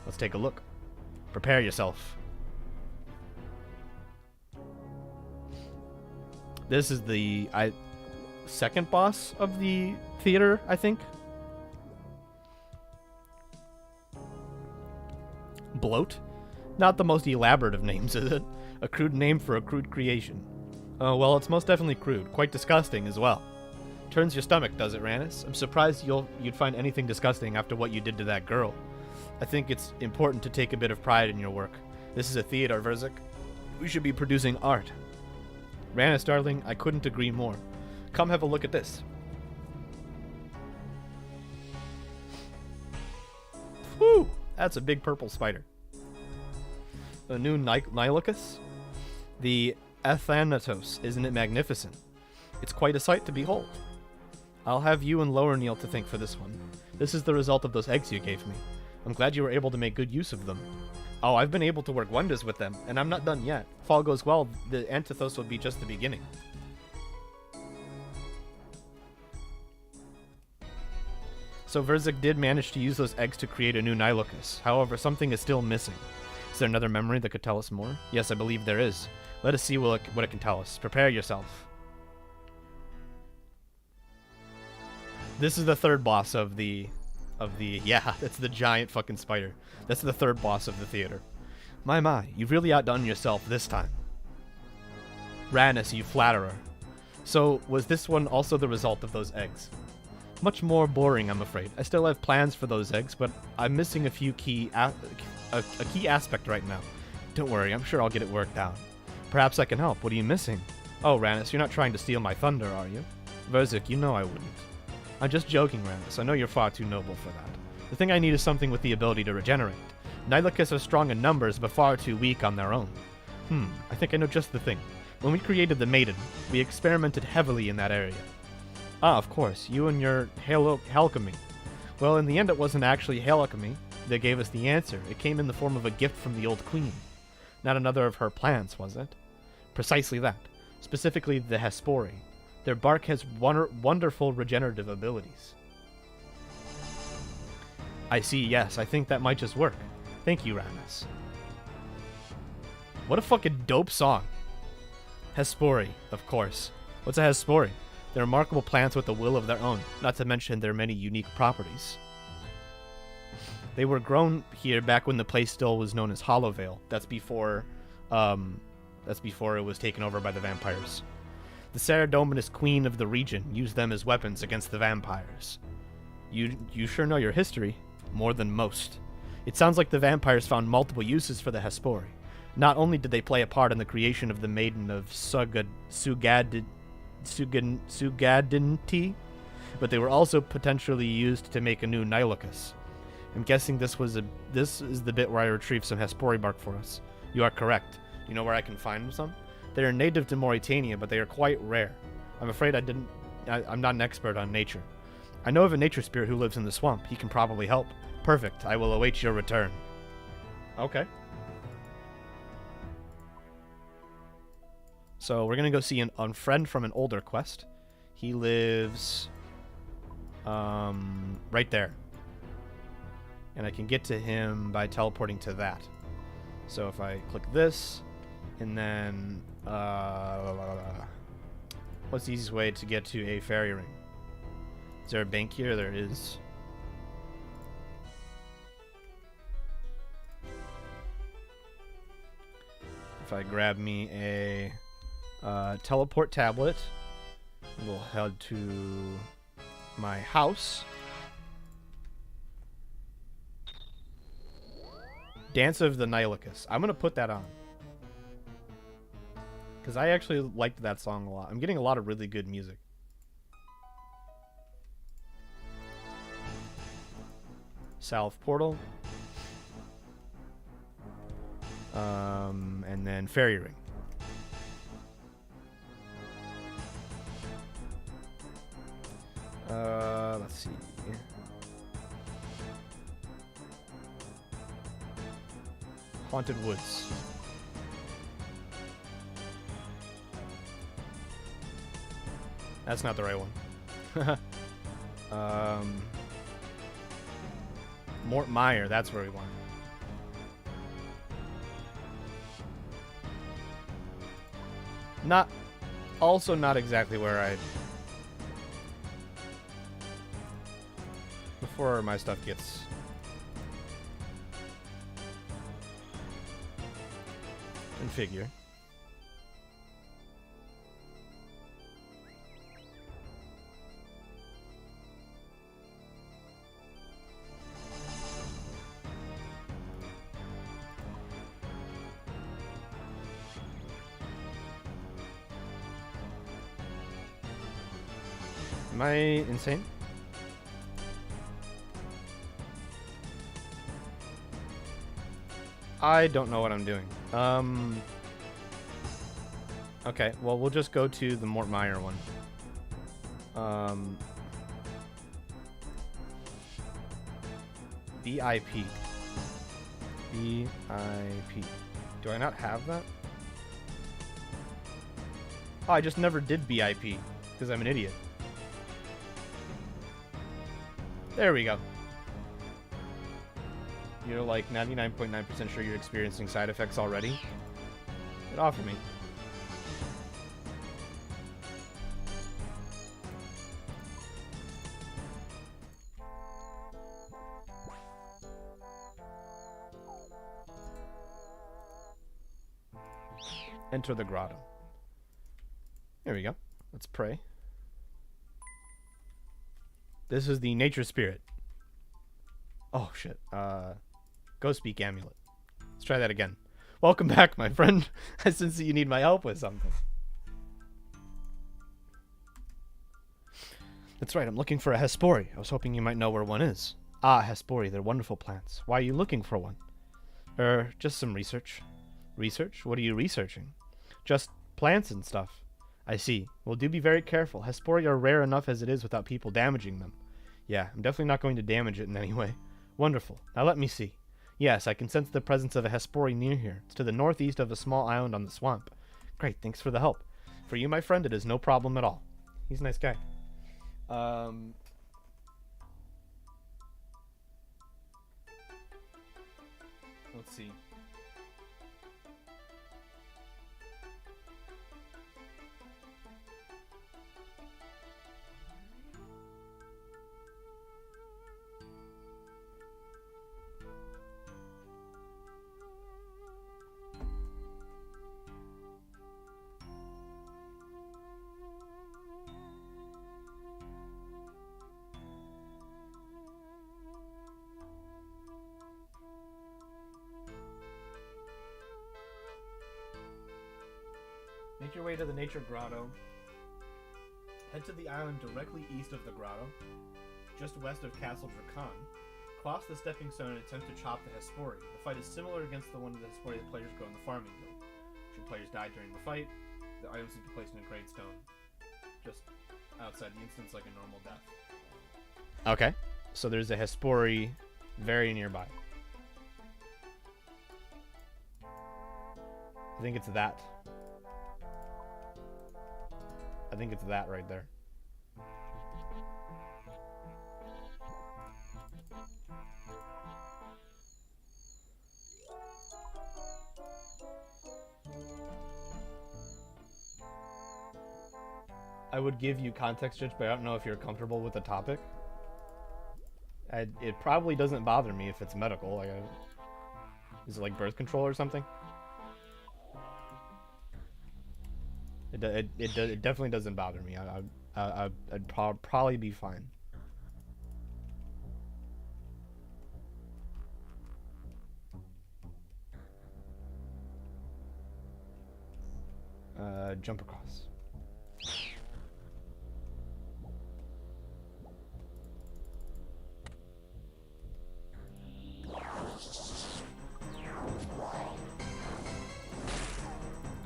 Let's take a look. Prepare yourself. This is the second boss of the theater, I think. Bloat? Not the most elaborate of names, is it? A crude name for a crude creation. Oh, well, it's most definitely crude. Quite disgusting as well. Turns your stomach, does it, Rannis? I'm surprised you'd find anything disgusting after what you did to that girl. I think it's important to take a bit of pride in your work. This is a theater, Verzik. We should be producing art. Rannis, darling, I couldn't agree more. Come have a look at this. Whew! That's a big purple spider. A new Nilochus? The Athanatos, isn't it magnificent? It's quite a sight to behold. I'll have you and Lower Neil to thank for this one. This is the result of those eggs you gave me. I'm glad you were able to make good use of them. Oh, I've been able to work wonders with them, and I'm not done yet. If all goes well, the Antithos will be just the beginning. So Verzik did manage to use those eggs to create a new Nilochus. However, something is still missing. Is there another memory that could tell us more? Yes, I believe there is. Let us see what it can tell us. Prepare yourself. This is the third boss of the yeah, it's the giant fucking spider. That's the third boss of the theater. My, you've really outdone yourself this time. Rannis, you flatterer. So, was this one also the result of those eggs? Much more boring, I'm afraid. I still have plans for those eggs, but I'm missing a key aspect right now. Don't worry, I'm sure I'll get it worked out. Perhaps I can help. What are you missing? Oh, Rannis, you're not trying to steal my thunder, are you? Verzik, you know I wouldn't. I'm just joking, Rannis. I know you're far too noble for that. The thing I need is something with the ability to regenerate. Nilochus are strong in numbers, but far too weak on their own. I think I know just the thing. When we created the Maiden, we experimented heavily in that area. Ah, of course, you and your alchemy. Well, in the end it wasn't actually alchemy that gave us the answer. It came in the form of a gift from the old queen. Not another of her plants, was it? Precisely that. Specifically the Hespori. Their bark has wonderful regenerative abilities. I see, yes. I think that might just work. Thank you, Rannis. What a fucking dope song. Hespori, of course. What's a Hespori? They're remarkable plants with a will of their own, not to mention their many unique properties. They were grown here back when the place still was known as Hollowvale. That's before it was taken over by the vampires. The Saradominus queen of the region used them as weapons against the vampires. You sure know your history. More than most. It sounds like the vampires found multiple uses for the Hespori. Not only did they play a part in the creation of the Maiden of Sugadinti, but they were also potentially used to make a new Nilochus. I'm guessing this is the bit where I retrieved some Hespori bark for us. You are correct. Do you know where I can find some? They are native to Mauritania, but they are quite rare. I'm afraid I'm not an expert on nature. I know of a nature spirit who lives in the swamp. He can probably help. Perfect. I will await your return. Okay. So we're going to go see a friend from an older quest. He lives right there. And I can get to him by teleporting to that. So if I click this, and then what's the easiest way to get to a fairy ring? Is there a bank here? There is. if I grab me a teleport tablet, we'll head to my house. Dance of the Nihilicus. I'm going to put that on. Because I actually liked that song a lot. I'm getting a lot of really good music. Salve Portal. And then Fairy Ring. Let's see. Haunted Woods. That's not the right one. Mort Meyer, that's where we want. Also not exactly where I... Before my stuff gets... configure. Am I insane? I don't know what I'm doing. Okay, well, we'll just go to the Mort Meyer one. BIP. BIP. Do I not have that? Oh, I just never did BIP, because I'm an idiot. There we go. You're like 99.9% sure you're experiencing side effects already? Get off of me. Enter the grotto. There we go. Let's pray. This is the nature spirit. Oh, shit. Go speak amulet. Let's try that again. Welcome back, my friend. I sense that you need my help with something. That's right. I'm looking for a Hespori. I was hoping you might know where one is. Ah, Hespori. They're wonderful plants. Why are you looking for one? Just some research. Research? What are you researching? Just plants and stuff. I see. Well, do be very careful. Hespori are rare enough as it is without people damaging them. Yeah, I'm definitely not going to damage it in any way. Wonderful. Now let me see. Yes, I can sense the presence of a Hespori near here. It's to the northeast of a small island on the swamp. Great, thanks for the help. For you, my friend, it is no problem at all. He's a nice guy. Let's see. Make your way to the nature grotto. Head to the island directly east of the grotto, just west of Castle Dracan. Cross the stepping stone and attempt to chop the Hespori. The fight is similar against the one of the Hespori the players go in the farming guild. Should players die during the fight, the items will be placed in a great stone, just outside the instance like a normal death. Okay, so there's a Hespori very nearby. I think it's that. I think it's that right there. I would give you context, Judge, but I don't know if you're comfortable with the topic. It probably doesn't bother me if it's medical. Is it like birth control or something? It definitely doesn't bother me. I'd probably be fine. Jump across.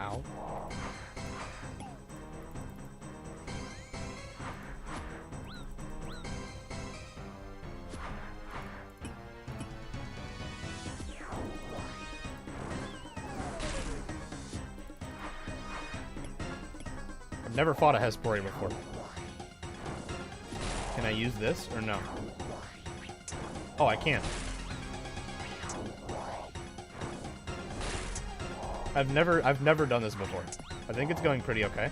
Ow. I've never fought a Hespori before. Can I use this or no? Oh, I can. I've never done this before. I think it's going pretty okay.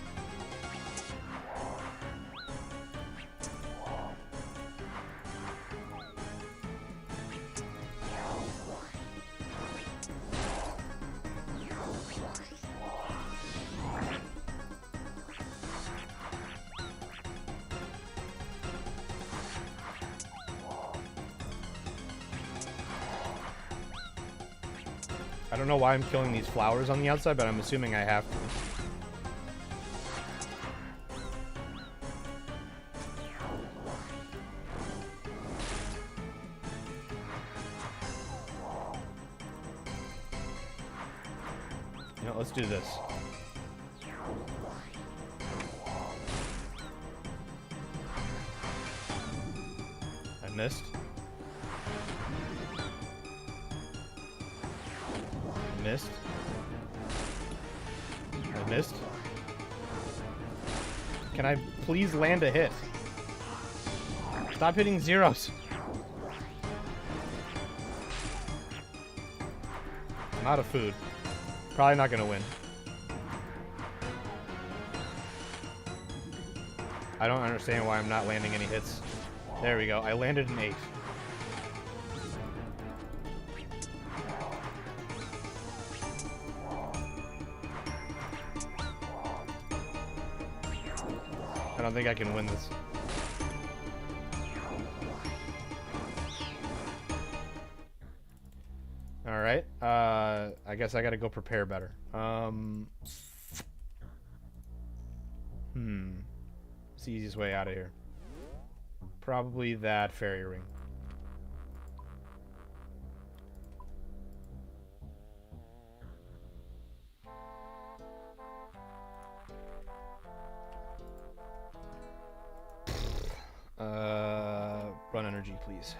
I don't know why I'm killing these flowers on the outside, but I'm assuming I have to. You know, let's do this. I missed. Missed. I missed. Can I please land a hit? Stop hitting zeros. I'm out of food. Probably not gonna win. I don't understand why I'm not landing any hits. There we go. I landed an 8. I don't think I can win this. Alright, I guess I gotta go prepare better. What's the easiest way out of here? Probably that fairy ring. Run energy, please.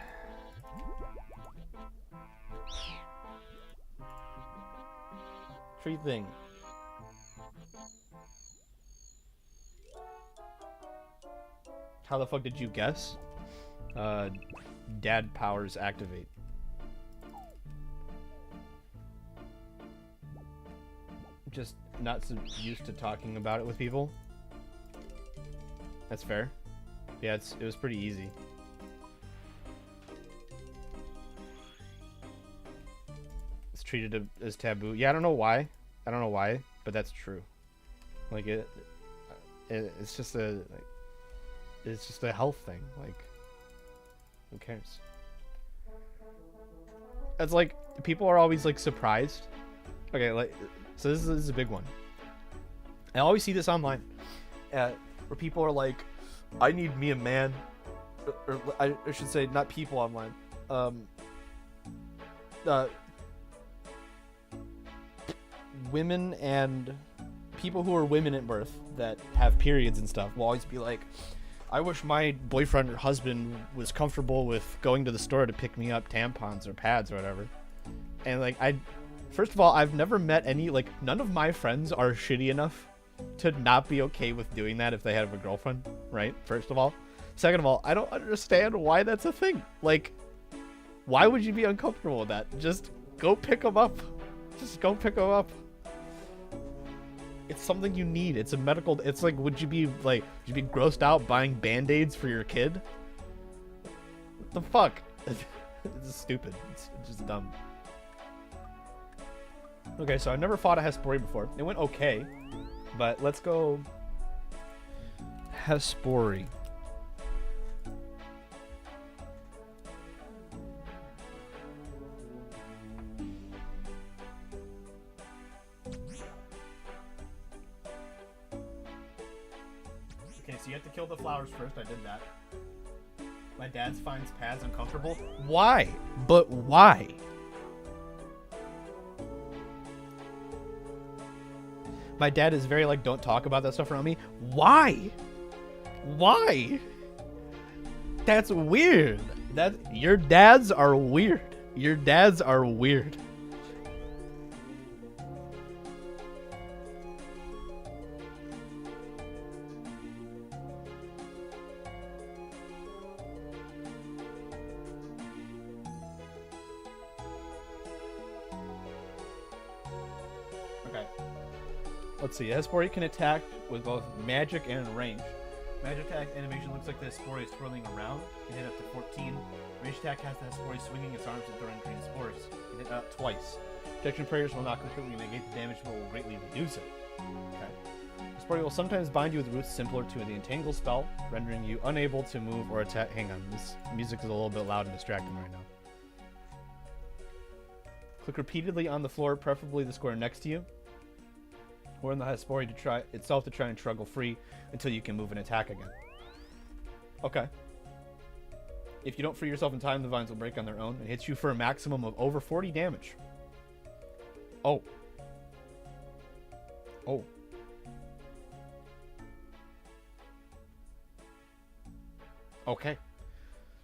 Tree thing. How the fuck did you guess? Dad powers activate. Just not so used to talking about it with people. That's fair. Yeah, it was pretty easy. It's treated as taboo. Yeah, I don't know why. I don't know why, but that's true. Like it's just a it's just a health thing. Like, who cares? It's like people are always like surprised. Okay, like so this is a big one. I always see this online, where people are like, I need me a man, or I should say not people online. Women and people who are women at birth that have periods and stuff will always be like, I wish my boyfriend or husband was comfortable with going to the store to pick me up tampons or pads or whatever. And like, first of all, I've never met any, like, none of my friends are shitty enough to not be okay with doing that if they have a girlfriend, right? First of all. Second of all, I don't understand why that's a thing. Like, why would you be uncomfortable with that? Just go pick them up. Just go pick them up. It's something you need. It's a medical... It's like, would you be grossed out buying Band-Aids for your kid? What the fuck? It's stupid. It's just dumb. Okay, so I've never fought a Hespori before. It went okay. But let's go Hespori. Okay, so you have to kill the flowers first. I did that. My dad finds pads uncomfortable. Why? But why? My dad is very like, don't talk about that stuff around me. Why? Why? That's weird. Your dads are weird. Your dads are weird. Let's see. Hespori can attack with both magic and range. Magic attack animation looks like the Hespori is twirling around. Can hit up to 14. Range attack has the Hespori swinging its arms and throwing green spores. Can hit up twice. Protection prayers will not completely negate the damage, but will greatly reduce it. Okay. Hespori will sometimes bind you with roots similar to the Entangle spell, rendering you unable to move or attack. Hang on, this music is a little bit loud and distracting right now. Click repeatedly on the floor, preferably the square next to you, or in the Hespori to try and struggle free until you can move and attack again. Okay. If you don't free yourself in time, the vines will break on their own and hit you for a maximum of over 40 damage. Oh. Oh. Okay.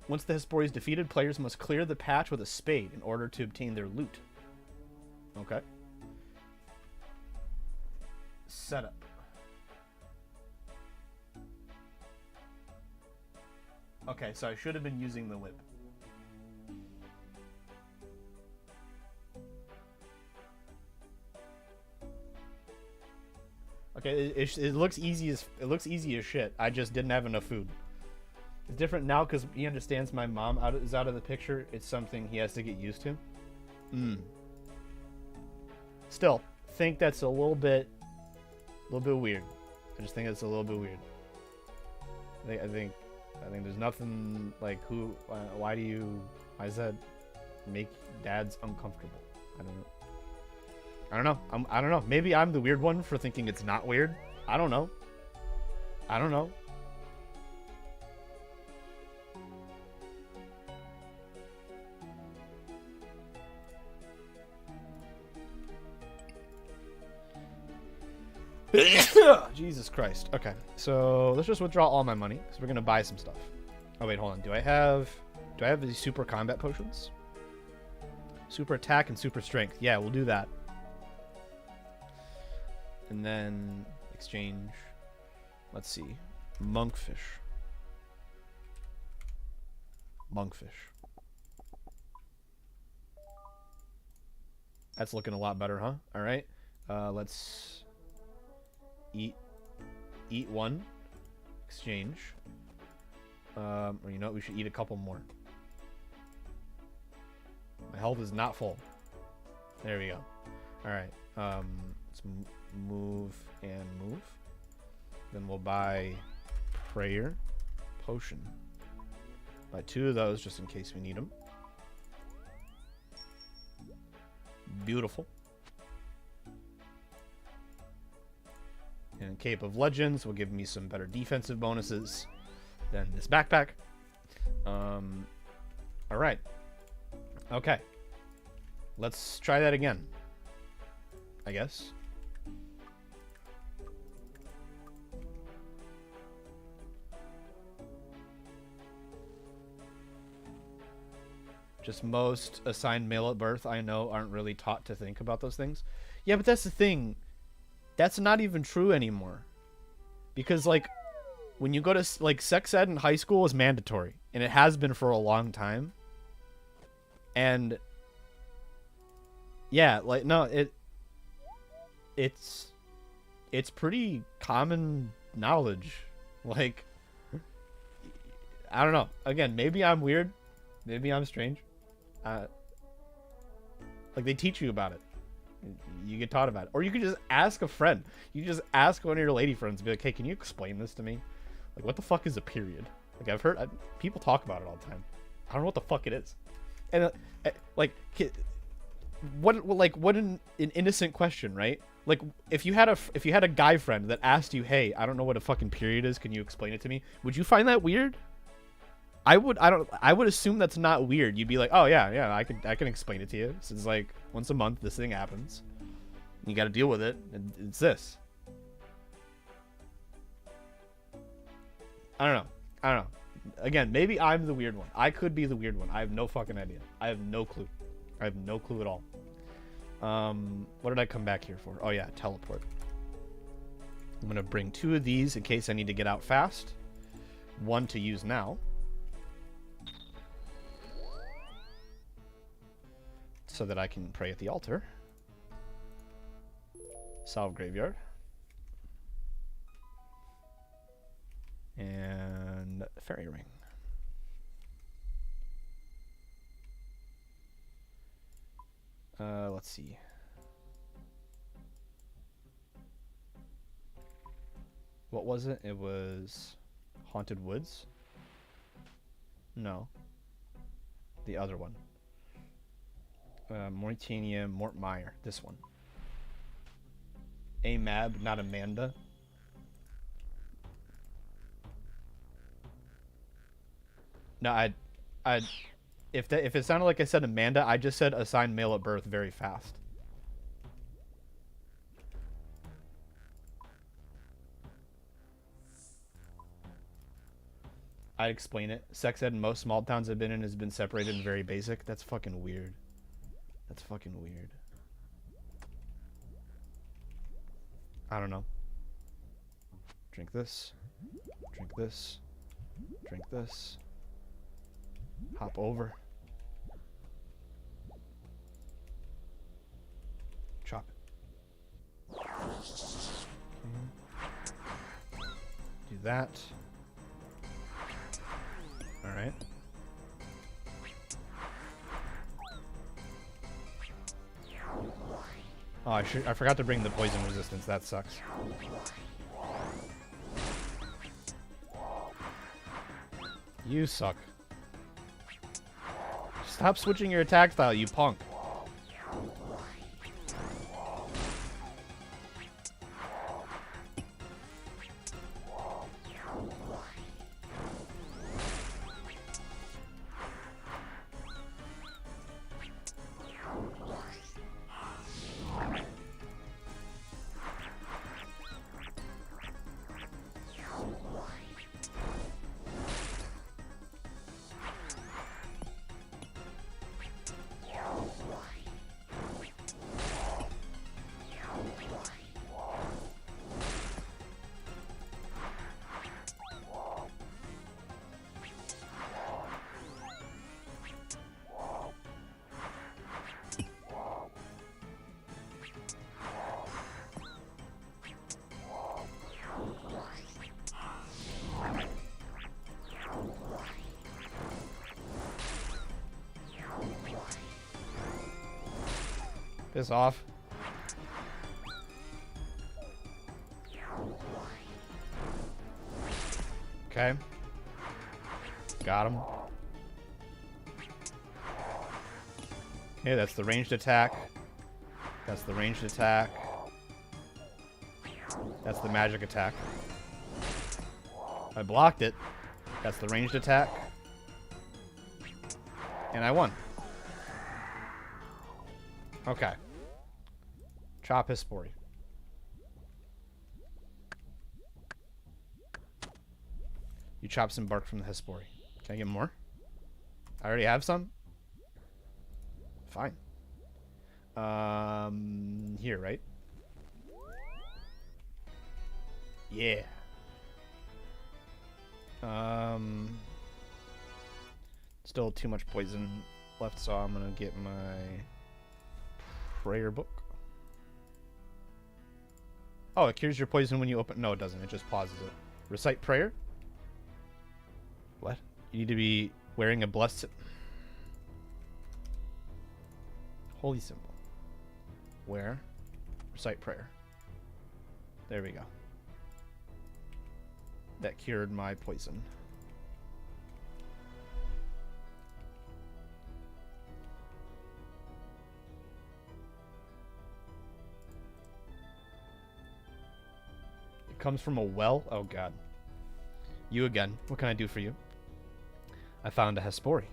Once the Hespori is defeated, players must clear the patch with a spade in order to obtain their loot. Okay. Setup. Okay, so I should have been using the whip. Okay, it looks easy as shit. I just didn't have enough food. It's different now because he understands my mom is out of the picture. It's something he has to get used to. Still, think that's a little bit weird. I just think it's a little bit weird. I think there's nothing like why does that make dads uncomfortable? I don't know. I don't know. Maybe I'm the weird one for thinking it's not weird. I don't know. Jesus Christ. Okay, so let's just withdraw all my money because we're gonna buy some stuff. Oh wait, hold on. Do I have these super combat potions? Super attack and super strength. Yeah, we'll do that. And then exchange. Let's see. Monkfish. That's looking a lot better, huh? All right. Let's eat one. Exchange. Or you know what? We should eat a couple more. My health is not full. There we go. All right. Let's move and move. Then we'll buy prayer potion. Buy 2 of those just in case we need them. Beautiful. And Cape of Legends will give me some better defensive bonuses than this backpack. All right. Okay. Let's try that again, I guess. Just most assigned male at birth I know aren't really taught to think about those things. Yeah, but that's the thing. That's not even true anymore. Because, like, when you go to, like, sex ed in high school is mandatory. And it has been for a long time. And, yeah, like, no, it's pretty common knowledge. Like, I don't know. Again, maybe I'm weird. Maybe I'm strange. Like, they teach you about it. You get taught about it. Or you could just ask a friend. You just ask one of your lady friends and be like, hey, can you explain this to me? Like, what the fuck is a period? Like, I've heard people talk about it all the time. I don't know what the fuck it is. And, like, what an innocent question, right? Like, if you had a guy friend that asked you, hey, I don't know what a fucking period is, can you explain it to me? Would you find that weird? I would assume that's not weird. You'd be like, oh yeah, I can explain it to you. Since like once a month this thing happens. You got to deal with it. And it's this. I don't know. Again, maybe I'm the weird one. I could be the weird one. I have no fucking idea. I have no clue. I have no clue at all. What did I come back here for? Oh yeah, teleport. I'm gonna bring 2 of these in case I need to get out fast. 1 to use now. So that I can pray at the altar. Solve graveyard. And fairy ring. Let's see. What was it? It was Haunted Woods? No. The other one. Mauritania, Mort Meyer. This one. Amab, not Amanda. No, if it sounded like I said Amanda, I just said assigned male at birth very fast. I'd explain it. Sex ed in most small towns I've been in has been separated and very basic. That's fucking weird. That's fucking weird. I don't know. Drink this. Drink this. Drink this. Hop over. Chop it. Okay. Do that. Alright. Oh, I forgot to bring the poison resistance. That sucks. You suck. Stop switching your attack style, you punk. Piss off. Okay. Got him. Okay, that's the ranged attack. That's the ranged attack. That's the magic attack. I blocked it. That's the ranged attack. And I won. Okay. Chop his Hespori. You chop some bark from the Hespori. Can I get more? I already have some? Fine. Here, right? Yeah. Still too much poison left, so I'm gonna get my prayer book. Oh, it cures your poison when you open. No, it doesn't. It just pauses it. Recite prayer. What? You need to be wearing a blessed. Holy symbol. Where? Recite prayer. There we go. That cured my poison. It comes from a well? Oh god. You again. What can I do for you? I found a Hespori.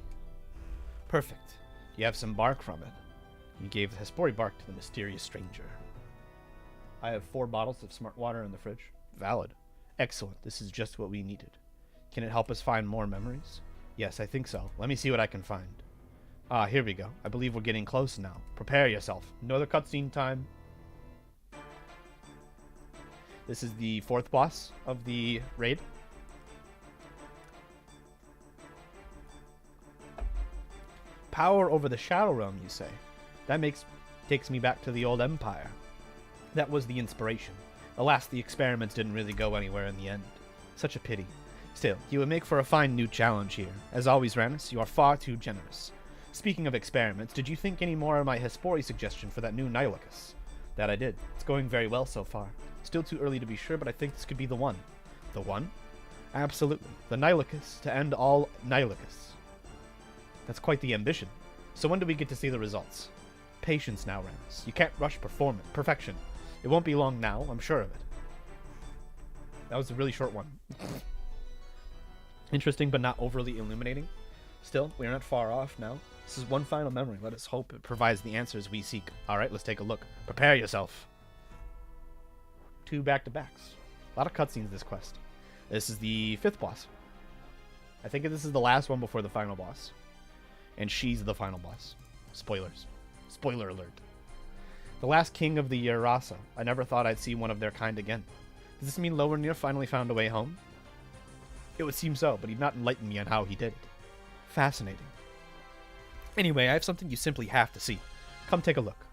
Perfect. You have some bark from it. You gave the Hespori bark to the mysterious stranger. I have 4 bottles of smart water in the fridge. Valid. Excellent. This is just what we needed. Can it help us find more memories? Yes, I think so. Let me see what I can find. Ah, here we go. I believe we're getting close now. Prepare yourself. No other cutscene time. This is the 4th boss of the raid. Power over the Shadow Realm, you say? That takes me back to the old Empire. That was the inspiration. Alas, the experiments didn't really go anywhere in the end. Such a pity. Still, you would make for a fine new challenge here. As always, Ranus, you are far too generous. Speaking of experiments, did you think any more of my Hespori suggestion for that new Nilochus? That I did. It's going very well so far. Still too early to be sure, but I think this could be the one. The one? Absolutely. The Nilochus to end all Nilochus. That's quite the ambition. So when do we get to see the results? Patience now, Ranus. You can't rush perfection. It won't be long now, I'm sure of it. That was a really short one. Interesting, but not overly illuminating. Still, we are not far off now. This is one final memory. Let us hope it provides the answers we seek. Alright, let's take a look. Prepare yourself. 2 back-to-backs. A lot of cutscenes this quest. This is the 5th boss. I think this is the last one before the final boss. And she's the final boss. Spoilers. Spoiler alert. The last king of the Rasa. I never thought I'd see one of their kind again. Does this mean Lowenir finally found a way home? It would seem so, but he'd not enlightened me on how he did it. Fascinating. Anyway, I have something you simply have to see. Come take a look.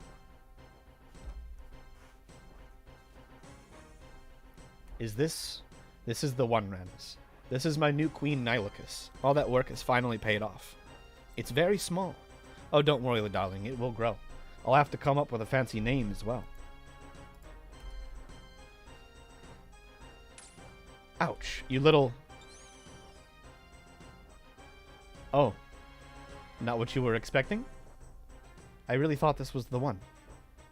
This is the one, Ranus. This is my new queen, Nilochus. All that work has finally paid off. It's very small. Oh, don't worry, darling. It will grow. I'll have to come up with a fancy name as well. Ouch, you little... Oh. Not what you were expecting? I really thought this was the one.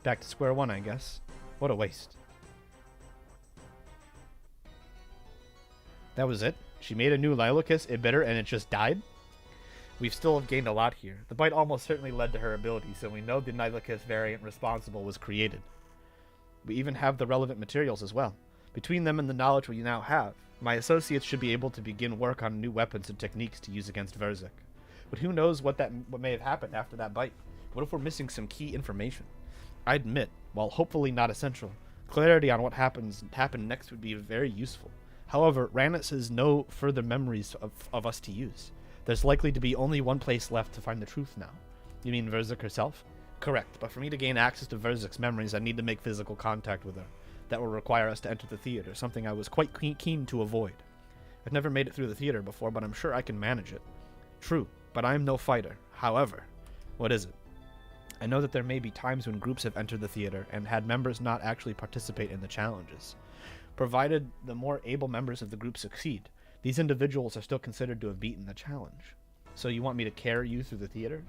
Back to square one, I guess. What a waste. That was it? She made a new Nilochus, it bit her, and it just died? We still have gained a lot here. The bite almost certainly led to her ability, so we know the Nilochus variant responsible was created. We even have the relevant materials as well. Between them and the knowledge we now have, my associates should be able to begin work on new weapons and techniques to use against Verzik. But who knows what may have happened after that bite? What if we're missing some key information? I admit, while hopefully not essential, clarity on what happened next would be very useful. However, Ranus has no further memories of us to use. There's likely to be only one place left to find the truth now. You mean Verzik herself? Correct, but for me to gain access to Verzik's memories, I need to make physical contact with her. That will require us to enter the theater, something I was quite keen to avoid. I've never made it through the theater before, but I'm sure I can manage it. True, but I am no fighter. However, what is it? I know that there may be times when groups have entered the theater and had members not actually participate in the challenges. Provided the more able members of the group succeed, these individuals are still considered to have beaten the challenge. So you want me to carry you through the theater?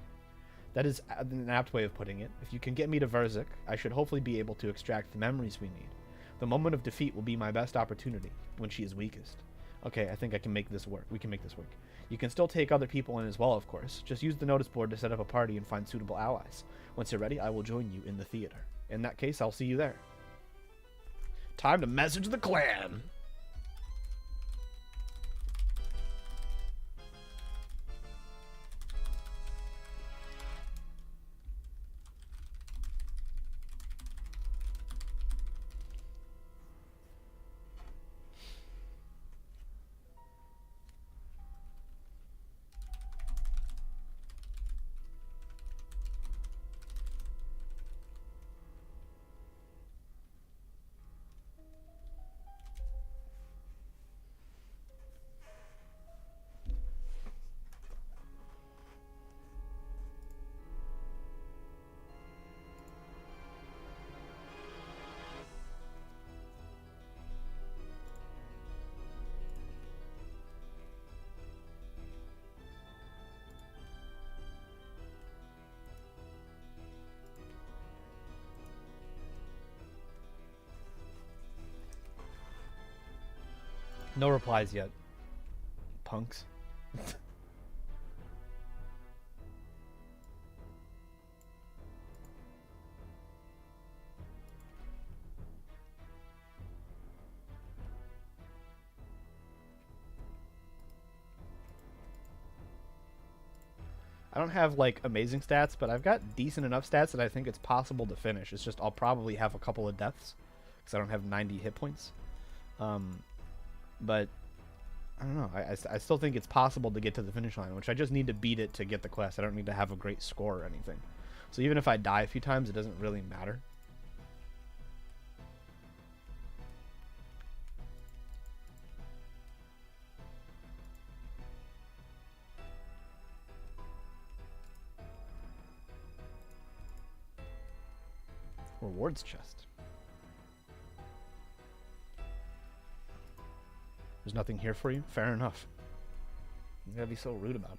That is an apt way of putting it. If you can get me to Verzik, I should hopefully be able to extract the memories we need. The moment of defeat will be my best opportunity, when she is weakest. Okay, I think I can make this work. We can make this work. You can still take other people in as well, of course. Just use the notice board to set up a party and find suitable allies. Once you're ready, I will join you in the theater. In that case, I'll see you there. Time to message the clan! No replies yet. Punks. I don't have like amazing stats, but I've got decent enough stats that I think it's possible to finish. It's just I'll probably have a couple of deaths because I don't have 90 hit points. But I don't know. I still think it's possible to get to the finish line, which I just need to beat it to get the quest. I don't need to have a great score or anything. So even if I die a few times, it doesn't really matter. Rewards chest. There's nothing here for you? Fair enough. You gotta be so rude about it.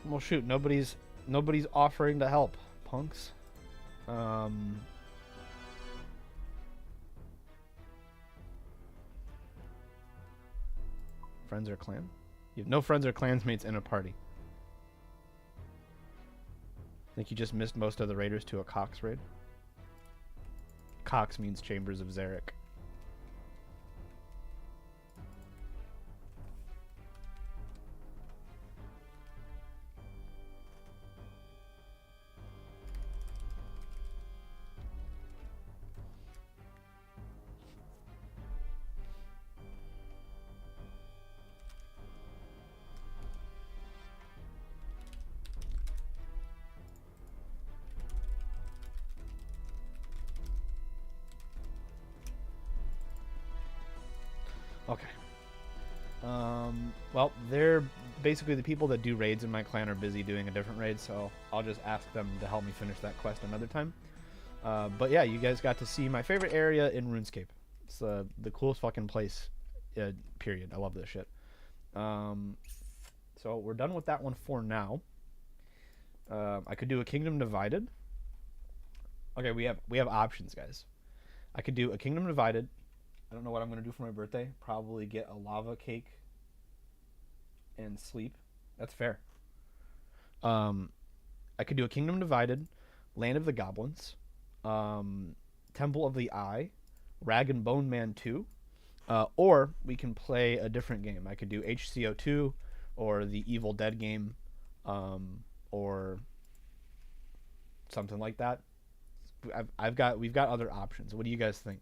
Well, shoot, nobody's offering to help, punks. Friends or clan? You have no friends or clansmates in a party. I think you just missed most of the raiders to a Cox raid. Cox means Chambers of Zarek. Okay. Well, they're basically the people that do raids in my clan are busy doing a different raid, so I'll just ask them to help me finish that quest another time. But yeah, you guys got to see my favorite area in RuneScape. It's the coolest fucking place, period. I love this shit. So we're done with that one for now. I could do a Kingdom Divided. Okay, we have options, guys. I could do a Kingdom Divided. I don't know what I'm going to do for my birthday. Probably get a lava cake and sleep. That's fair. I could do a Kingdom Divided, Land of the Goblins, Temple of the Eye, Rag and Bone Man 2, or we can play a different game. I could do HCO2 or the Evil Dead game, or something like that. We've got other options. What do you guys think?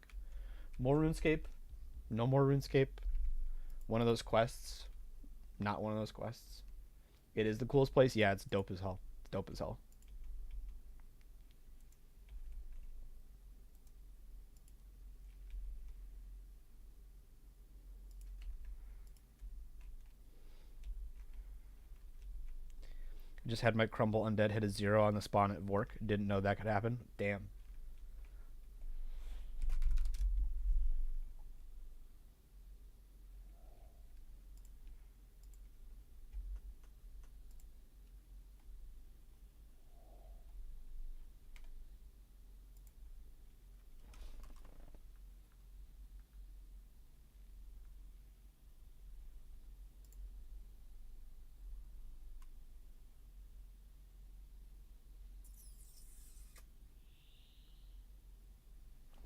More RuneScape? No more RuneScape? One of those quests? Not one of those quests? It is the coolest place? Yeah, it's dope as hell. It's dope as hell. Just had my Crumble Undead hit a 0 on the spawn at Vork. Didn't know that could happen. Damn.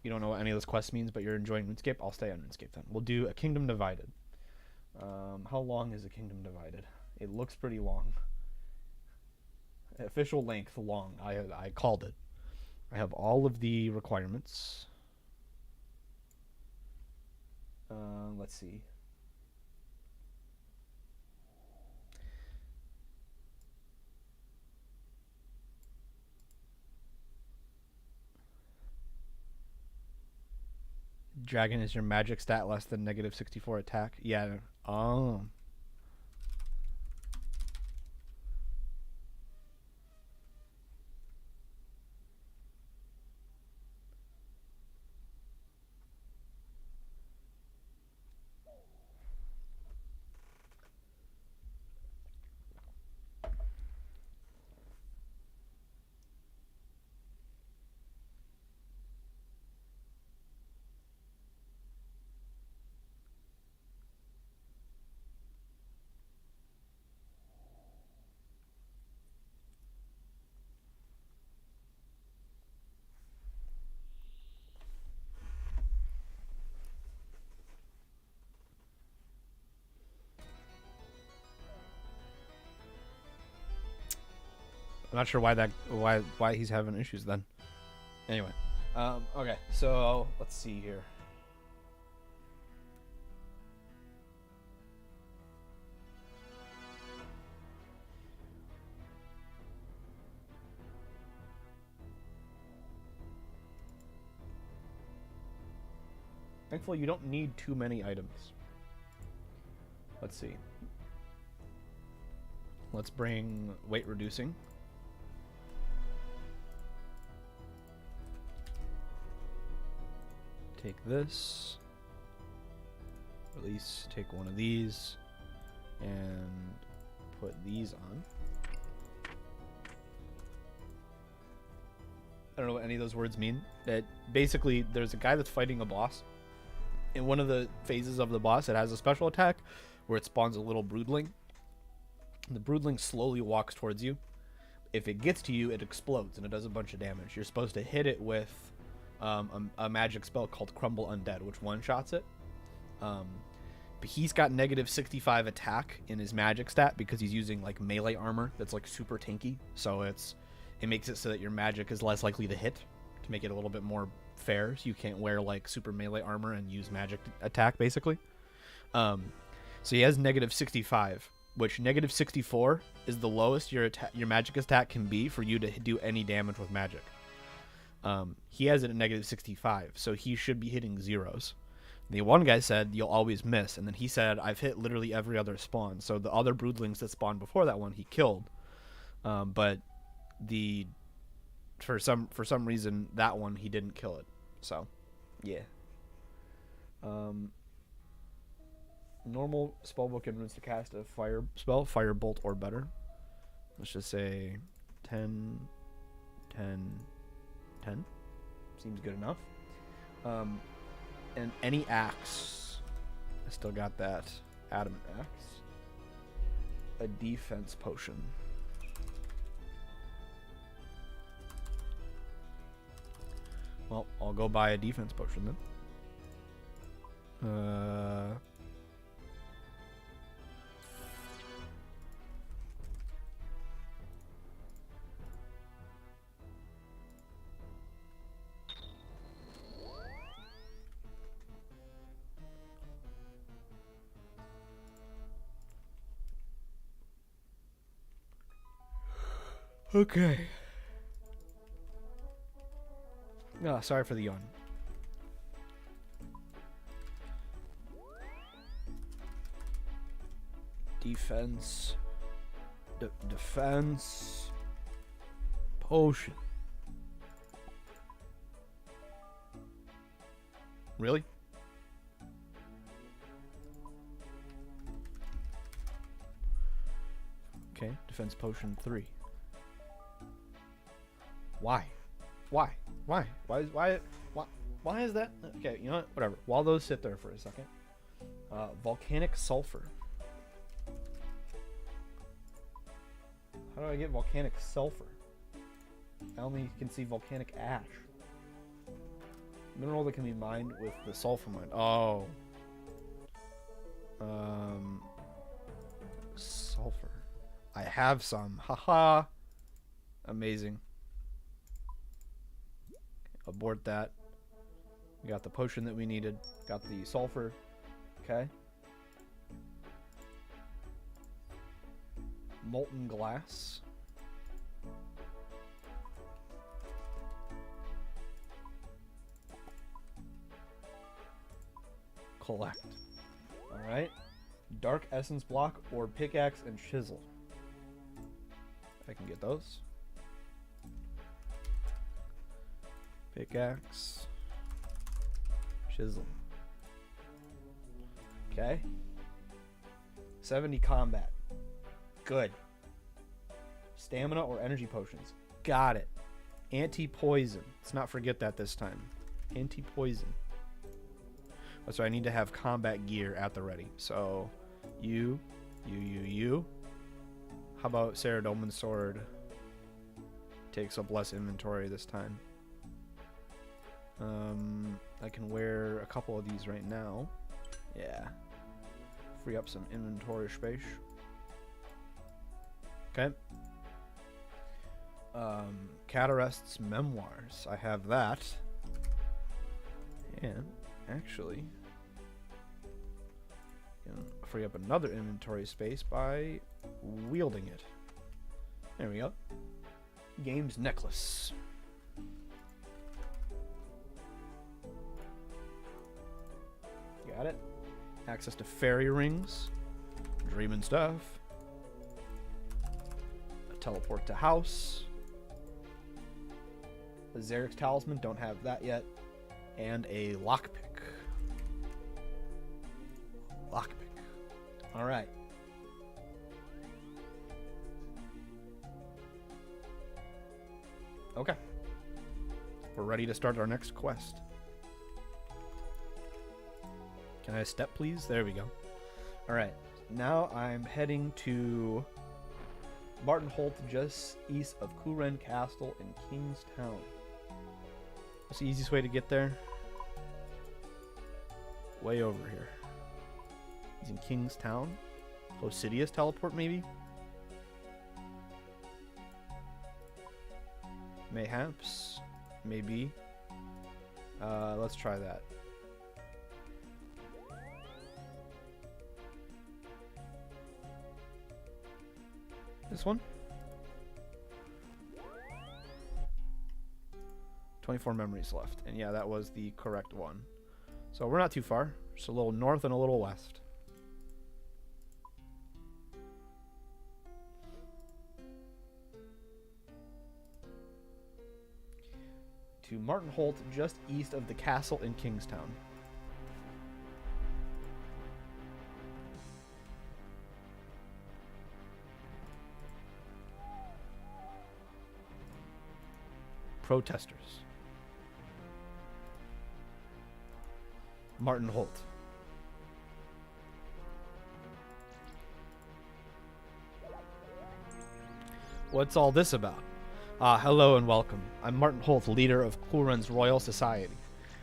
You don't know what any of this quest means, but you're enjoying RuneScape, I'll stay on RuneScape then. We'll do a Kingdom Divided. How long is a Kingdom Divided? It looks pretty long. Official length, long. I called it. I have all of the requirements. Let's see. Dragon is your magic stat less than negative 64 attack. Yeah. Oh. I'm not sure why he's having issues then. Anyway, okay, so let's see here. Thankfully, you don't need too many items. Let's see. Let's bring weight reducing. Take this. Release, take one of these. And put these on. I don't know what any of those words mean. That basically, there's a guy that's fighting a boss. In one of the phases of the boss, it has a special attack where it spawns a little broodling. The broodling slowly walks towards you. If it gets to you, it explodes and it does a bunch of damage. You're supposed to hit it with a magic spell called Crumble Undead, which one-shots it. But he's got negative 65 attack in his magic stat because he's using like melee armor that's like super tanky. So it makes it so that your magic is less likely to hit, to make it a little bit more fair, so you can't wear like super melee armor and use magic attack basically. So he has negative 65, which negative 64 is the lowest your magic attack can be for you to do any damage with magic. He has it at negative 65, so he should be hitting zeros. The one guy said you'll always miss, and then he said I've hit literally every other spawn. So the other broodlings that spawned before that one he killed, but for some reason that one he didn't kill it. So, yeah. Normal spellbook and runes to cast a fire spell, firebolt or better. Let's just say 10, 10, 10. Seems good enough. And any axe. I still got that adamant axe. A defense potion. Well, I'll go buy a defense potion then. Okay. Oh, sorry for the yawn. Defense. Defense. Potion. Really? Okay, defense potion 3. Why? Why is that? Okay, you know what? Whatever. While those sit there for a second. Volcanic sulfur. How do I get volcanic sulfur? I only can see volcanic ash. Mineral that can be mined with the sulfur mine. Oh. Sulfur. I have some. Haha. Amazing. Abort that. We got the potion that we needed. Got the sulfur. Okay. Molten glass. Collect. Alright. Dark essence block or pickaxe and chisel. I can get those. Pickaxe. Chisel. Okay. 70 combat. Good. Stamina or energy potions. Got it. Anti-poison. Let's not forget that this time. Anti-poison. So I need to have combat gear at the ready. So, you. How about Saradomin's sword? Takes up less inventory this time. I can wear a couple of these right now. Yeah. Free up some inventory space. Okay. Catarest's Memoirs. I have that. And actually, can free up another inventory space by wielding it. There we go. Games Necklace. Got it. Access to fairy rings. Dreaming stuff. A teleport to house. The Xerix Talisman, don't have that yet. And a lockpick. Lockpick. Alright. Okay. We're ready to start our next quest. Can I step, please? There we go. Alright. Now I'm heading to Martin Holt, just east of Kuren Castle in Kingstown. What's the easiest way to get there? Way over here. He's in Kingstown. Osidious teleport, maybe? Mayhaps. Maybe. Let's try that. This one? 24 memories left. And yeah, that was the correct one. So we're not too far. Just a little north and a little west. To Martin Holt, just east of the castle in Kingstown. Protesters. Martin Holt. What's all this about? Hello and welcome. I'm Martin Holt, leader of Kuren's Royal Society.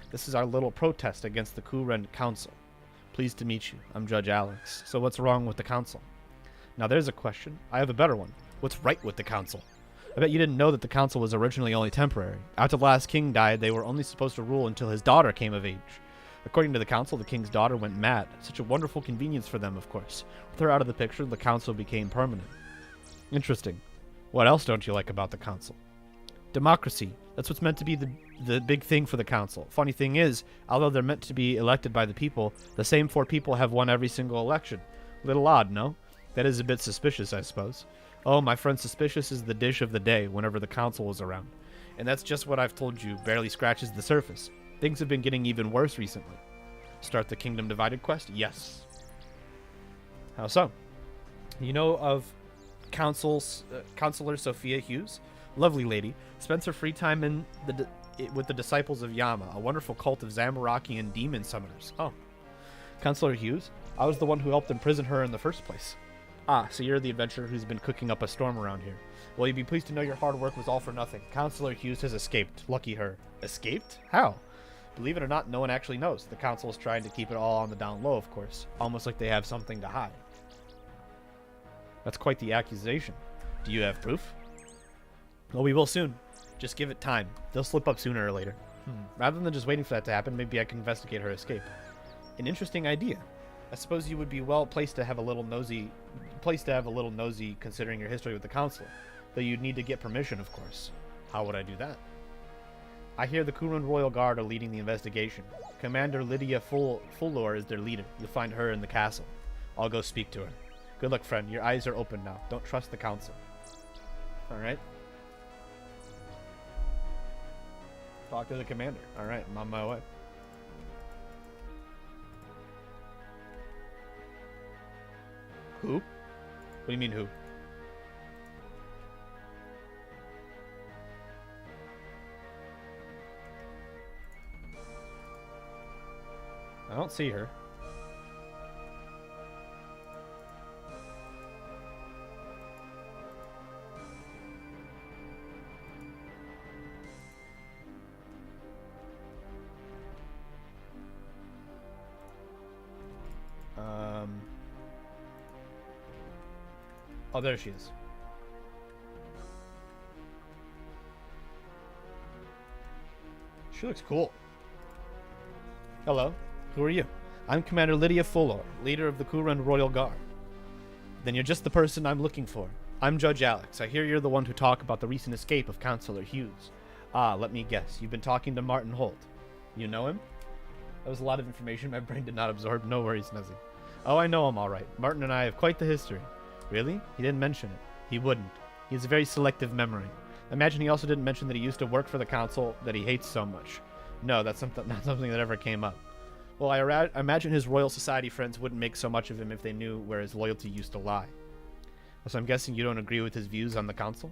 This is our little protest against the Kuren Council. Pleased to meet you. I'm Judge Alex. So what's wrong with the council? Now there's a question. I have a better one. What's right with the council? I bet you didn't know that the council was originally only temporary. After the last king died, they were only supposed to rule until his daughter came of age. According to the council, the king's daughter went mad. Such a wonderful convenience for them, of course. With her out of the picture, the council became permanent. Interesting. What else don't you like about the council? Democracy. That's what's meant to be the big thing for the council. Funny thing is, although they're meant to be elected by the people, the same 4 people have won every single election. Little odd, no? That is a bit suspicious, I suppose. Oh, my friend, suspicious is the dish of the day whenever the council is around. And that's just what I've told you, barely scratches the surface. Things have been getting even worse recently. Start the Kingdom Divided quest? Yes. How so? You know of Counselor Sophia Hughes? Lovely lady. Spends her free time with the Disciples of Yama, a wonderful cult of Zamorakian demon summoners. Oh. Counselor Hughes? I was the one who helped imprison her in the first place. Ah, so you're the adventurer who's been cooking up a storm around here. Well, you'd be pleased to know your hard work was all for nothing. Counselor Hughes has escaped. Lucky her. Escaped? How? Believe it or not, no one actually knows. The council is trying to keep it all on the down low, of course. Almost like they have something to hide. That's quite the accusation. Do you have proof? Well, we will soon. Just give it time. They'll slip up sooner or later. Rather than just waiting for that to happen, maybe I can investigate her escape. An interesting idea. I suppose you would be well placed to have a little nosy considering your history with the council. Though you'd need to get permission, of course. How would I do that? I hear the Kuren Royal Guard are leading the investigation. Commander Lydia Fullor is their leader. You'll find her in the castle. I'll go speak to her. Good luck, friend. Your eyes are open now. Don't trust the council. Alright. Talk to the commander. Alright, I'm on my way. Who? What do you mean who? I don't see her. Oh, there she is. She looks cool. Hello. Who are you? I'm Commander Lydia Fullor, leader of the Kuran Royal Guard. Then you're just the person I'm looking for. I'm Judge Alex. I hear you're the one who talked about the recent escape of Counselor Hughes. Ah, let me guess. You've been talking to Martin Holt. You know him? That was a lot of information my brain did not absorb. No worries, Nuzzy. Oh, I know him all right. Martin and I have quite the history. Really? He didn't mention it. He wouldn't. He has a very selective memory. Imagine he also didn't mention that he used to work for the council that he hates so much. No, that's not something that ever came up. Well, I imagine his Royal Society friends wouldn't make so much of him if they knew where his loyalty used to lie. So I'm guessing you don't agree with his views on the council?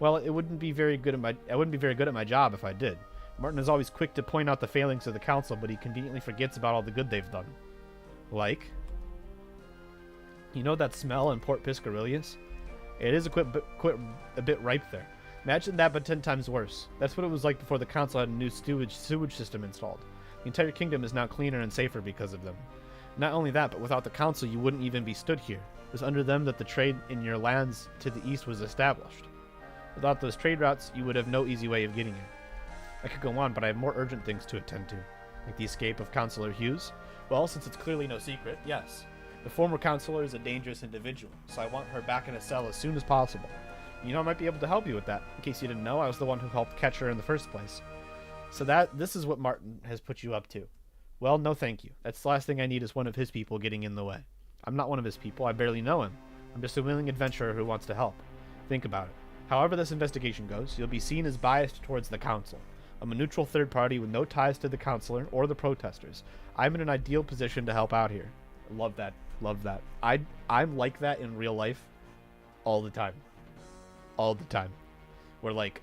Well, I wouldn't be very good at my job if I did. Martin is always quick to point out the failings of the council, but he conveniently forgets about all the good they've done. Like? You know that smell in Port Piscarilius? It is a bit ripe there. Imagine that, but 10 times worse. That's what it was like before the council had a new sewage system installed. The entire kingdom is now cleaner and safer because of them. Not only that, but without the council, you wouldn't even be stood here. It was under them that the trade in your lands to the east was established. Without those trade routes, you would have no easy way of getting here. I could go on, but I have more urgent things to attend to. Like the escape of Counselor Hughes? Well, since it's clearly no secret, yes. The former counselor is a dangerous individual, so I want her back in a cell as soon as possible. You know, I might be able to help you with that. In case you didn't know, I was the one who helped catch her in the first place. So this is what Martin has put you up to. Well, no thank you. That's the last thing I need is one of his people getting in the way. I'm not one of his people. I barely know him. I'm just a willing adventurer who wants to help. Think about it. However this investigation goes, you'll be seen as biased towards the council. I'm a neutral third party with no ties to the counselor or the protesters. I'm in an ideal position to help out here. Love that. Love that. I'm like that in real life all the time. All the time. Where, like,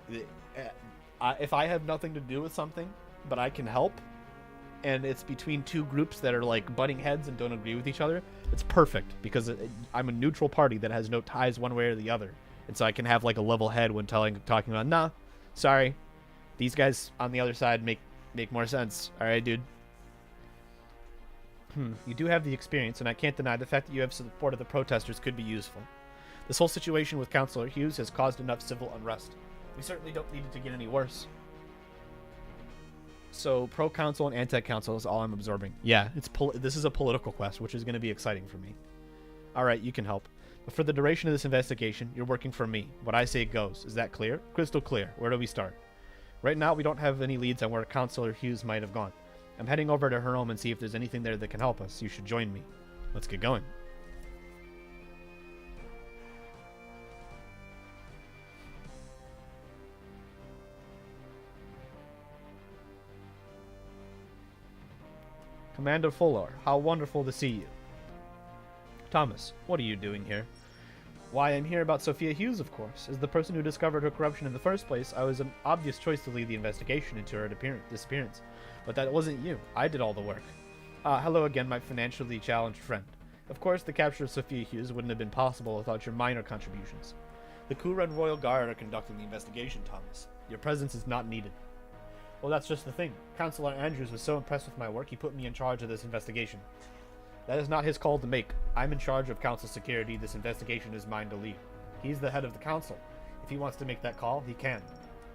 if I have nothing to do with something, but I can help, and it's between two groups that are, like, butting heads and don't agree with each other, it's perfect, because I'm a neutral party that has no ties one way or the other. And so I can have, like, a level head when talking about, nah, sorry, these guys on the other side make more sense. All right, dude. You do have the experience, and I can't deny the fact that you have support of the protesters could be useful. This whole situation with Counselor Hughes has caused enough civil unrest. We certainly don't need it to get any worse. So, pro-council and anti-council is all I'm absorbing. Yeah, this is a political quest, which is going to be exciting for me. Alright, you can help. But for the duration of this investigation, you're working for me. What I say goes. Is that clear? Crystal clear. Where do we start? Right now, we don't have any leads on where Counselor Hughes might have gone. I'm heading over to her home and see if there's anything there that can help us. You should join me. Let's get going. Commander Fullor, how wonderful to see you. Thomas, what are you doing here? Why, I'm here about Sophia Hughes, of course. As the person who discovered her corruption in the first place, I was an obvious choice to lead the investigation into her disappearance. But that wasn't you. I did all the work. Hello again, my financially challenged friend. Of course, the capture of Sophia Hughes wouldn't have been possible without your minor contributions. The Kuran Royal Guard are conducting the investigation, Thomas. Your presence is not needed. Well, that's just the thing. Counselor Andrews was so impressed with my work, he put me in charge of this investigation. That is not his call to make. I'm in charge of council security. This investigation is mine to lead. He's the head of the council. If he wants to make that call, he can.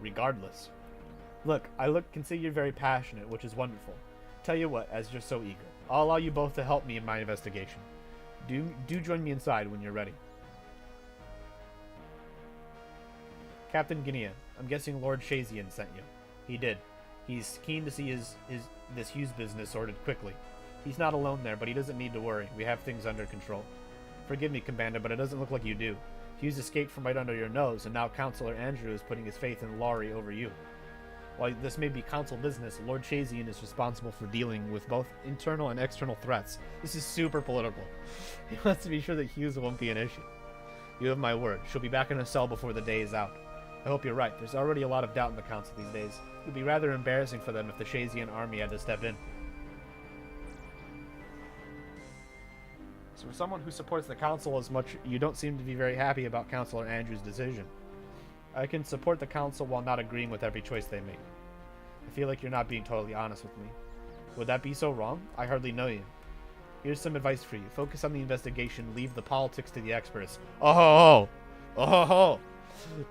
Regardless. Look, I can see you're very passionate, which is wonderful. Tell you what, as you're so eager, I'll allow you both to help me in my investigation. Do join me inside when you're ready. Captain Guinea, I'm guessing Lord Shazian sent you. He did. He's keen to see this Hughes business sorted quickly. He's not alone there, but he doesn't need to worry. We have things under control. Forgive me, Commander, but it doesn't look like you do. Hughes escaped from right under your nose, and now Counselor Andrew is putting his faith in Laurie over you. While this may be council business, Lord Shazian is responsible for dealing with both internal and external threats. This is super political. He wants to be sure that Hughes won't be an issue. You have my word. She'll be back in her cell before the day is out. I hope you're right. There's already a lot of doubt in the council these days. It would be rather embarrassing for them if the Shazian army had to step in. So for someone who supports the council as much, you don't seem to be very happy about Counselor Andrews' decision. I can support the council while not agreeing with every choice they make. I feel like you're not being totally honest with me. Would that be so wrong? I hardly know you. Here's some advice for you. Focus on the investigation, leave the politics to the experts. Oh ho ho! Oh ho ho!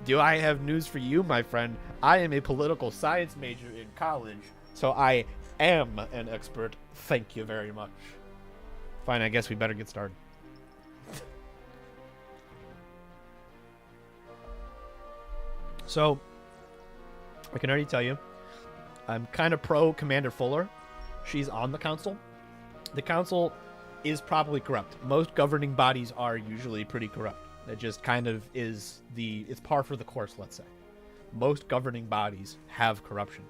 Do I have news for you, my friend? I am a political science major in college, so I am an expert. Thank you very much. Fine, I guess we better get started. So, I can already tell you, I'm kind of pro Commander Fuller. She's on the council. The council is probably corrupt. Most governing bodies are usually pretty corrupt. It just kind of is it's par for the course, let's say. Most governing bodies have corruption.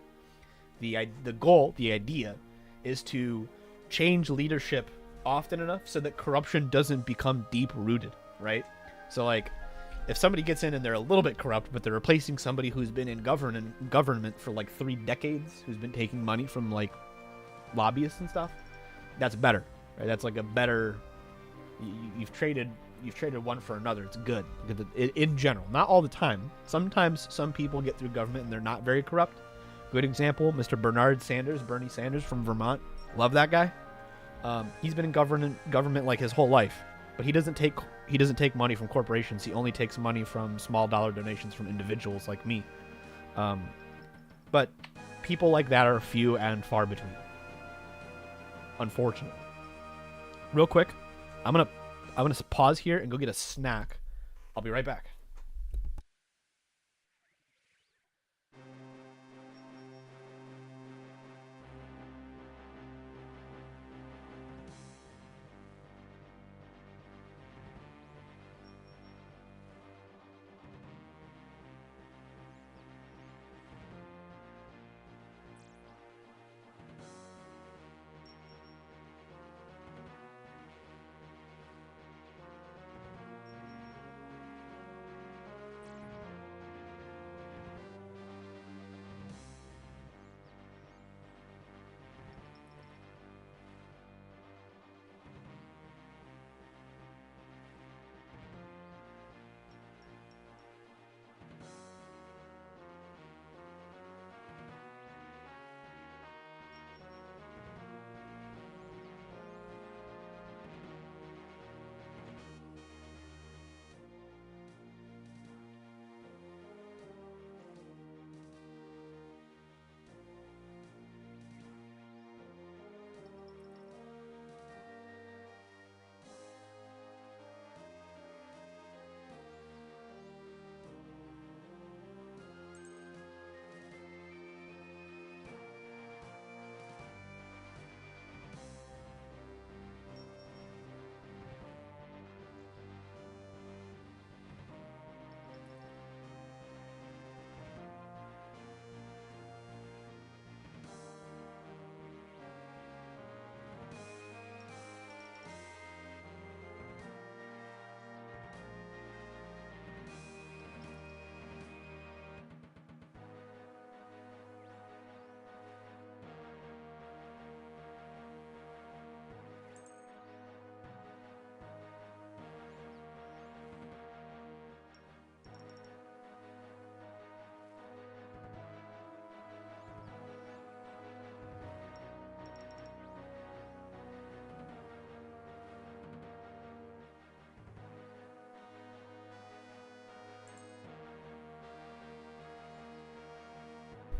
The idea is to change leadership often enough so that corruption doesn't become deep rooted, right? So like, if somebody gets in and they're a little bit corrupt, but they're replacing somebody who's been in government for like 3 decades, who's been taking money from like lobbyists and stuff, that's better, right? That's like a better. You've traded one for another. It's good in general, not all the time. Sometimes some people get through government and they're not very corrupt. Good example, Mr. Bernie Sanders from Vermont. Love that guy. He's been in government like his whole life, but he doesn't take money from corporations. He only takes money from small dollar donations from individuals like me. But people like that are few and far between, unfortunately. Real quick, I'm gonna pause here and go get a snack. I'll be right back.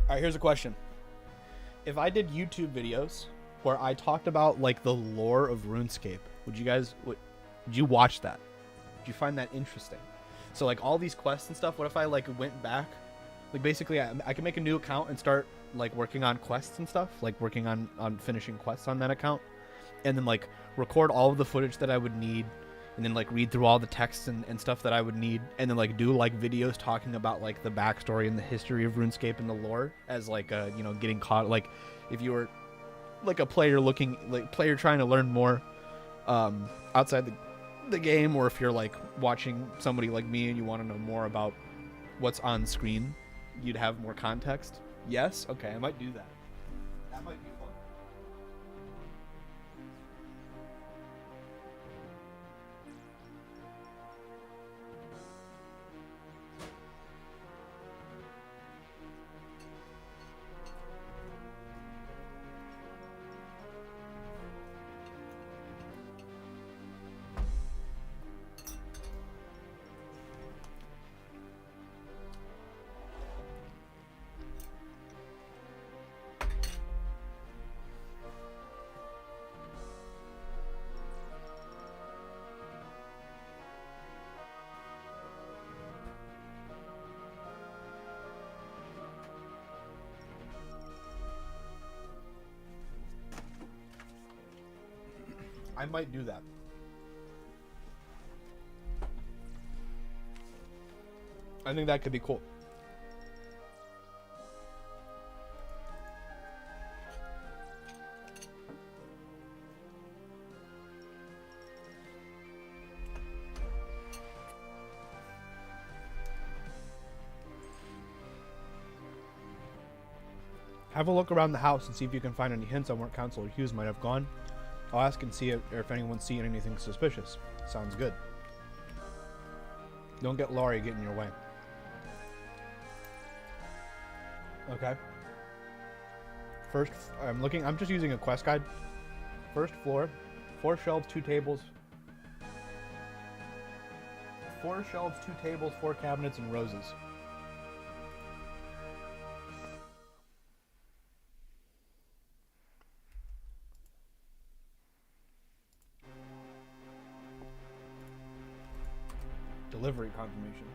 All right, here's a question. If I did YouTube videos where I talked about like the lore of RuneScape, would you watch that? Would you find that interesting? So like all these quests and stuff, what if I like went back, like basically I could make a new account and start like working on quests and stuff, like working on finishing quests on that account, and then like record all of the footage that I would need, and then like read through all the texts and stuff that I would need, and then like do like videos talking about like the backstory and the history of RuneScape and the lore as like getting caught, like if you were like a player trying to learn more outside the game, or if you're like watching somebody like me and you want to know more about what's on screen, you'd have more context. Yes? Okay, I might do that. That might be fun. I might do that. I think that could be cool. Have a look around the house and see if you can find any hints on where Counselor Hughes might have gone. I'll ask and see if anyone's seen anything suspicious. Sounds good. Don't get Laurie getting in your way. Okay. First, I'm just using a quest guide. First floor, 4 shelves, 2 tables. 4 shelves, 2 tables, 4 cabinets, and roses. Delivery confirmation.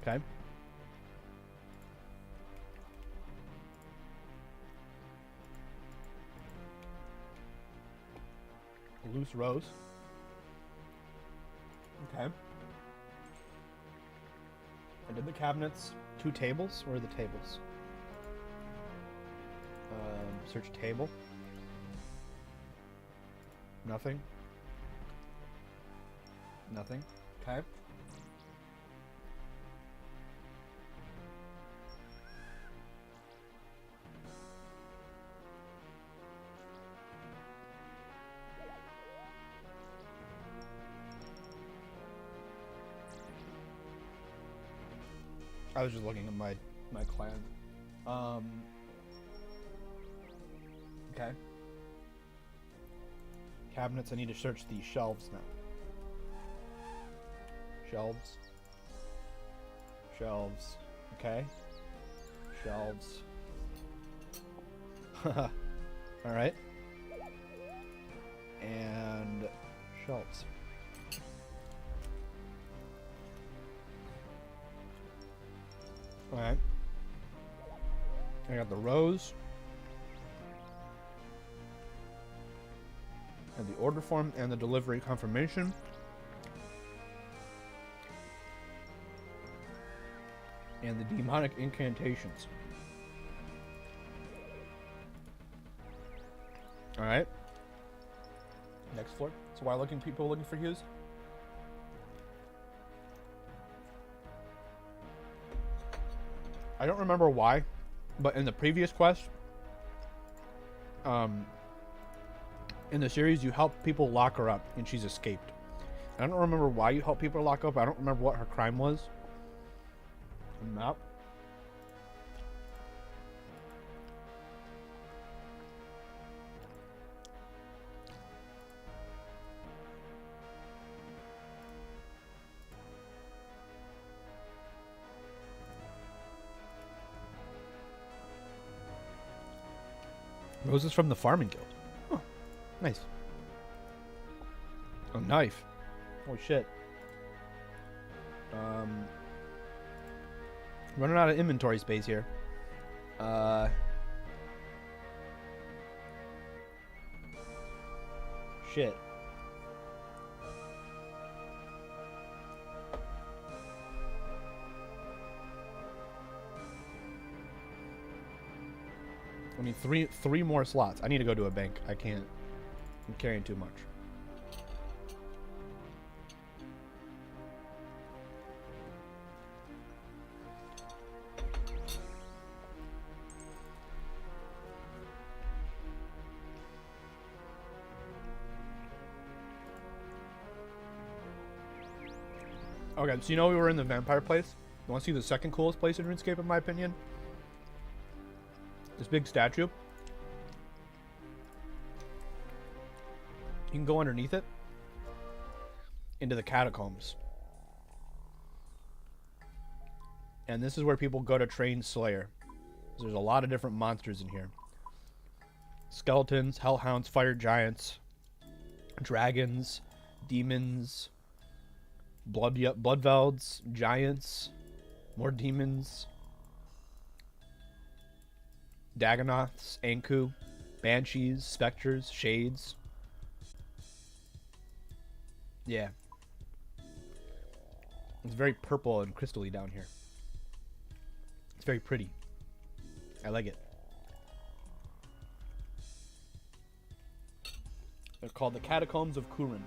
Okay. Loose rose. Okay. I did the cabinets. 2 tables. Where are the tables? Search table. Nothing. Nothing. Okay. I was just looking at my clan. Okay. Cabinets, I need to search the shelves now. Shelves. Shelves. Okay. Shelves. Alright. And shelves. Alright. I got the rose. And the order form and the delivery confirmation. And the demonic incantations. Alright. Next floor. So why people looking for Hughes? I don't remember why, but in the previous quest, in the series, you help people lock her up, and she's escaped. I don't remember why you help people lock up. I don't remember what her crime was. Map. Roses from the Farming Guild. Oh, nice. A knife. Holy shit. Running out of inventory space here. Shit. I need three more slots. I need to go to a bank. I can't. I'm carrying too much. Okay, so you know we were in the vampire place? You want to see the second coolest place in RuneScape, in my opinion? This big statue. You can go underneath it into the catacombs. And this is where people go to train Slayer. There's a lot of different monsters in here. Skeletons, hellhounds, fire giants, dragons, demons, bloodvelds, giants, more demons, Dagonoths, Anku. Banshees, specters, shades. Yeah. It's very purple and crystally down here. It's very pretty. I like it. They're called the Catacombs of Kurin.